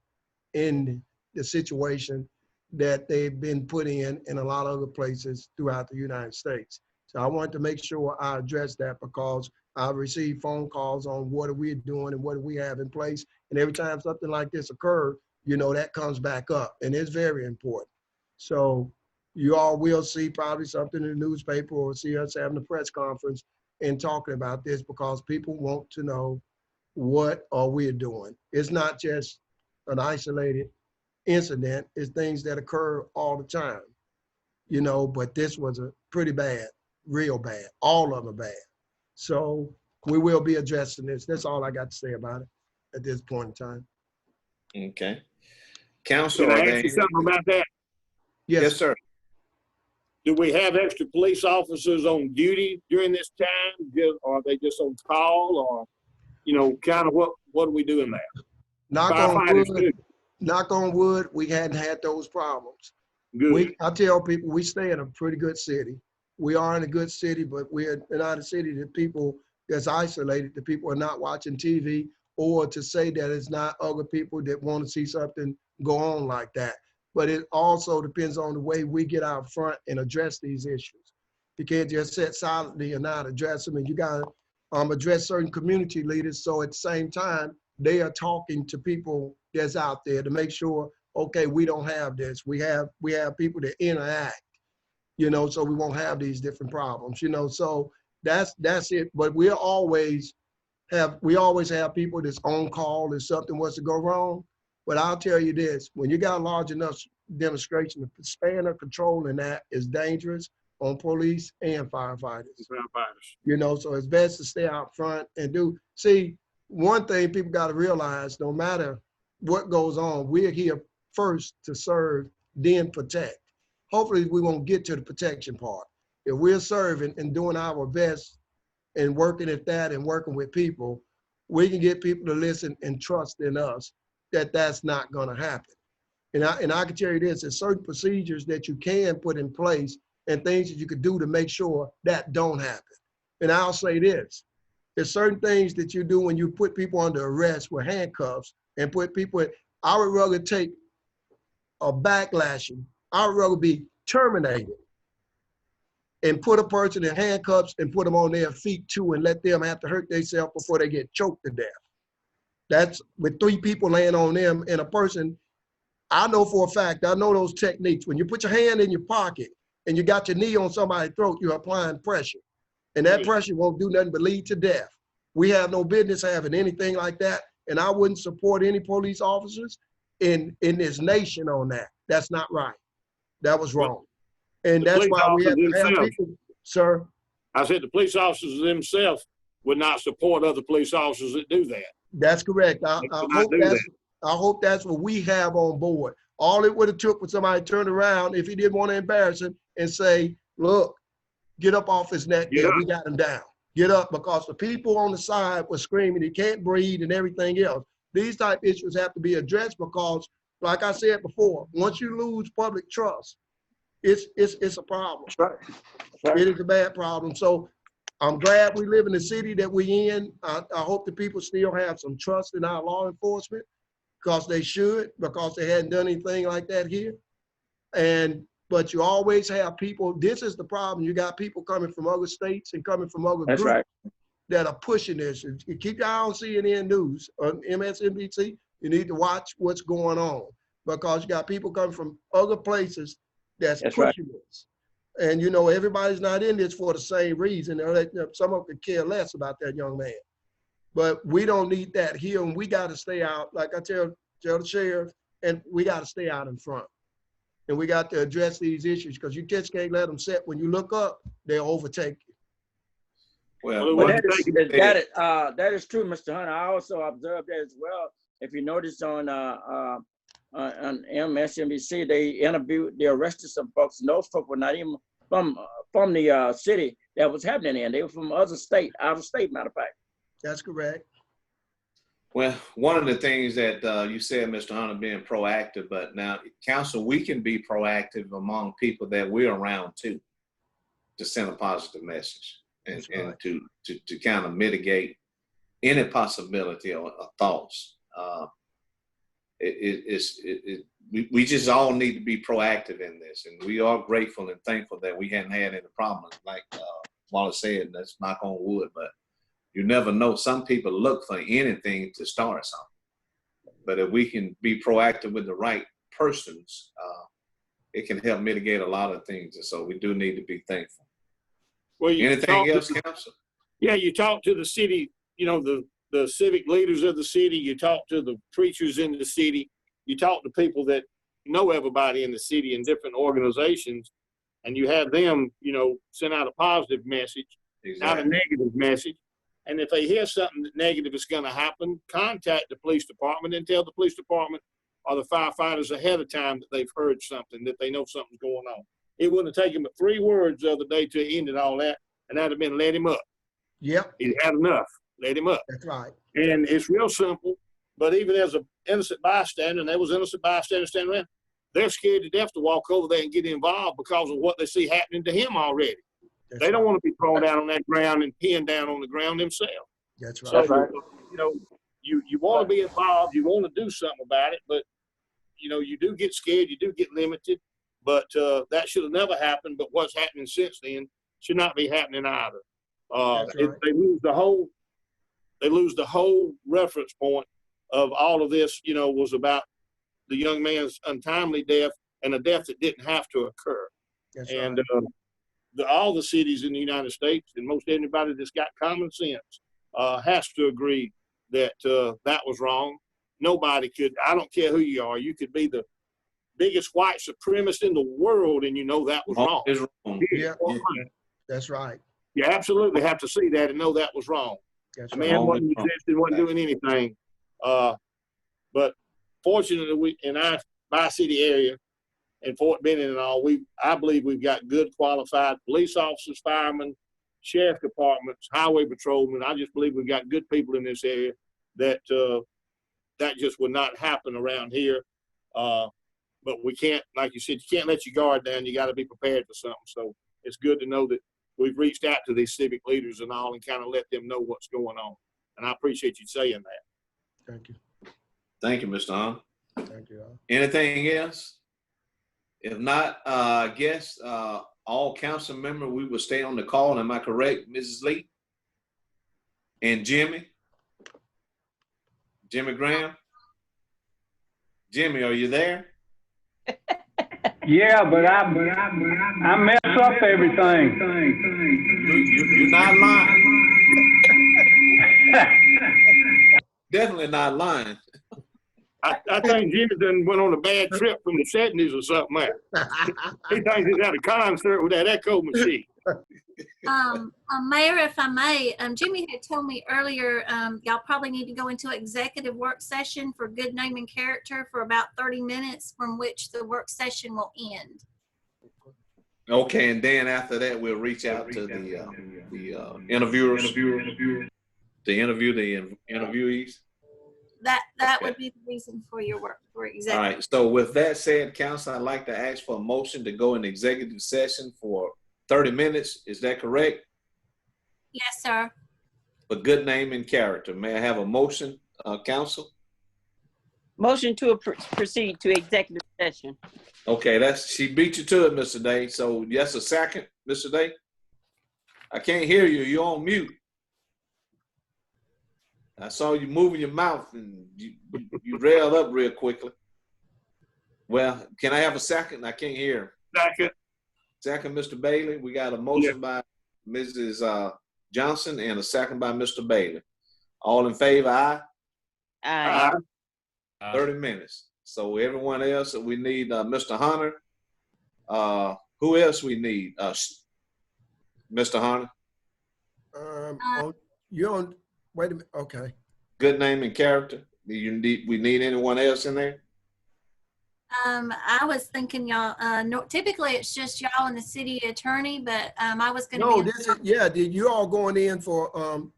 in the situation that they've been put in a lot of other places throughout the United States. So I want to make sure I address that, because I've received phone calls on what are we doing and what do we have in place. And every time something like this occurs, you know, that comes back up, and it's very important. So you all will see probably something in the newspaper or see us having a press conference and talking about this, because people want to know what are we doing. It's not just an isolated incident. It's things that occur all the time, you know, but this was a pretty bad, real bad. All of them are bad. So we will be addressing this. That's all I got to say about it at this point in time. Okay. Council, Can I are there ask you any- something about that? Yes, sir. Do we have extra police officers on duty during this time? Or are they just on call, or, you know, kind of what are we doing there? Knock on Firefighters wood, too. knock on wood, we hadn't had those problems. Good. I tell people we stay in a pretty good city. We are in a good city, but we're not a city that people that's isolated, that people are not watching TV, or to say that it's not other people that want to see something go on like that. But it also depends on the way we get out front and address these issues. You can't just sit silently and not address them, and you got to address certain community leaders. So at the same time, they are talking to people that's out there to make sure, okay, we don't have this. We have people that interact, you know, so we won't have these different problems, you know. So that's it. But we always have people that's on call if something was to go wrong. But I'll tell you this, when you got a large enough demonstration, the span of control in that is dangerous on police and firefighters. You know, so it's best to stay out front and do. See, one thing people got to realize, no matter what goes on, we're here first to serve, then protect. Hopefully we won't get to the protection part. If we're serving and doing our best and working at that and working with people, we can get people to listen and trust in us that that's not going to happen. And I can tell you this, there's certain procedures that you can put in place and things that you could do to make sure that don't happen. And I'll say this, there's certain things that you do when you put people under arrest with handcuffs and put people in. I would rather take a backlashing. I would rather be terminated and put a person in handcuffs and put them on their feet too and let them have to hurt themselves before they get choked to death. That's with 3 people laying on them and a person. I know for a fact, I know those techniques. When you put your hand in your pocket and you got your knee on somebody's throat, you're applying pressure. And that pressure won't do nothing but lead to death. We have no business having anything like that. And I wouldn't support any police officers in this nation on that. That's not right. That was wrong. And that's why we have to have people, sir. I said the police officers themselves would not support other police officers that do that. That's correct. I hope that's what we have on board. All it would have took was somebody to turn around if he didn't want to embarrass him and say, look, get up off his neck there. We got him down. Get up, because the people on the side were screaming, he can't breathe and everything else. These type issues have to be addressed because, like I said before, once you lose public trust, it's a problem. Right. It is a bad problem. So I'm glad we live in the city that we in. I hope the people still have some trust in our law enforcement, because they should, because they hadn't done anything like that here. But you always have people, this is the problem. You got people coming from other states and coming from other groups that are pushing this. You keep your eye on CNN News, on MSNBC, you need to watch what's going on, because you got people coming from other places that's pushing this. And you know, everybody's not in this for the same reason. Some of them could care less about that young man. But we don't need that here, and we got to stay out. Like I tell the sheriff and we got to stay out in front. And we got to address these issues because you just can't let them sit. When you look up, they'll overtake you. Well, But that is true, Mr. Hunter. I also observed that as well. If you notice on MSNBC, they arrested some folks, and those folks were not even from the city that was happening in. They were from other state, out of state, matter of fact. That's correct. Well, one of the things that you said, Mr. Hunter, being proactive, but now, council, we can be proactive among people that we're around too, to send a positive message and to kind of mitigate any possibility or thoughts. We just all need to be proactive in this, and we are grateful and thankful that we hadn't had any problems. Like Wallace said, let's knock on wood, but you never know. Some people look for anything to start something. But if we can be proactive with the right persons, it can help mitigate a lot of things. And so we do need to be thankful. Well, anything else, Council? Yeah, you talk to the city, the civic leaders of the city, you talk to the preachers in the city, you talk to people that know everybody in the city in different organizations, and you have them, send out a positive message, not a negative message. And if they hear something negative is going to happen, contact the police department and tell the police department or the firefighters ahead of time that they've heard something, that they know something's going on. It wouldn't have taken but 3 words the other day to end all that, and that'd have been let him up. Yep. He had enough. Let him up. That's right. And it's real simple, but even as an innocent bystander, and there was innocent bystanders standing around, they're scared to death to walk over there and get involved because of what they see happening to him already. They don't want to be thrown down on that ground and pinned down on the ground themselves. That's right. So, you want to be involved, you want to do something about it, but, you do get scared, you do get limited, but that should have never happened. But what's happening since then should not be happening either. Right. They lose the whole reference point of all of this, was about the young man's untimely death and a death that didn't have to occur. That's and right. All the cities in the United States and most anybody that's got common sense has to agree that that was wrong. Nobody could, I don't care who you are, you could be the biggest white supremacist in the world and that was wrong. It's wrong. Yeah. That's right. You absolutely have to see that and know that was wrong. That's A man wasn't resisting, wasn't doing anything. But fortunately, in our bi-city area, and Fort Benning and all, I believe we've got good qualified police officers, firemen, sheriff departments, highway patrolmen. I just believe we've got good people in this area that just would not happen around here. But we can't, like you said, you can't let your guard down. You got to be prepared for something. So it's good to know that we've reached out to these civic leaders and all and kind of let them know what's going on. And I appreciate you saying that. Thank you. Thank you, Mr. Hunt. Thank you. Anything else? If not, I guess all council members, we will stay on the call. Am I correct, Mrs. Lee? And Jimmy Graham? Jimmy, are you there? Yeah, but I mess up everything. You're not lying. Definitely not lying. I think Jimmy done went on a bad trip from the 70s or something like that. He thinks he's at a concert with that echo machine. Mayor, if I may, Jimmy had told me earlier, y'all probably need to go into an executive work session for good name and character for about 30 minutes, from which the work session will end. Okay, and then after that, we'll reach out to the interviewers to interview the interviewees. That would be the reason for your work for executive. All right. So with that said, council, I'd like to ask for a motion to go in executive session for 30 minutes. Is that correct? Yes, sir. For good name and character. May I have a motion, council? Motion to proceed to executive session. Okay, she beat you to it, Mr. Day. So yes, a second, Mr. Day. I can't hear you. You're on mute. I saw you moving your mouth and you railed up real quickly. Well, can I have a second? I can't hear. Second, Mr. Bailey. We got a motion by Mrs. Johnson and a second by Mr. Bailey. All in favor, aye? Aye. 30 minutes. So everyone else, we need Mr. Hunter. Who else we need? Mr. Hunter. You're on, wait a minute, okay. Good name and character. We need anyone else in there? I was thinking y'all, no, typically it's just y'all and the city attorney, but I was gonna No, be. this is, yeah, did you all going in for,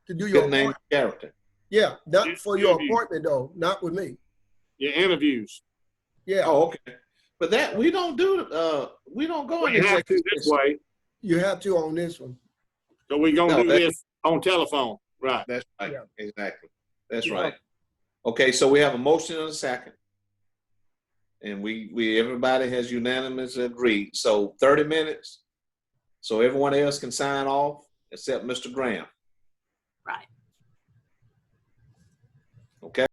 to do your Good name and appointment? character. Yeah, not for your Interview. appointment though, not with me. Your interviews. Yeah, Oh, okay. But that we don't do. We don't go in We have to executive this session. way, you have to on this one. so we're gonna No, do that- this on telephone, right? That's right. Yeah. Exactly. That's Yeah. right. Okay, so we have a motion and a second. And we everybody has unanimously agreed. So 30 minutes. So everyone else can sign off except Mr. Graham. Right. Okay.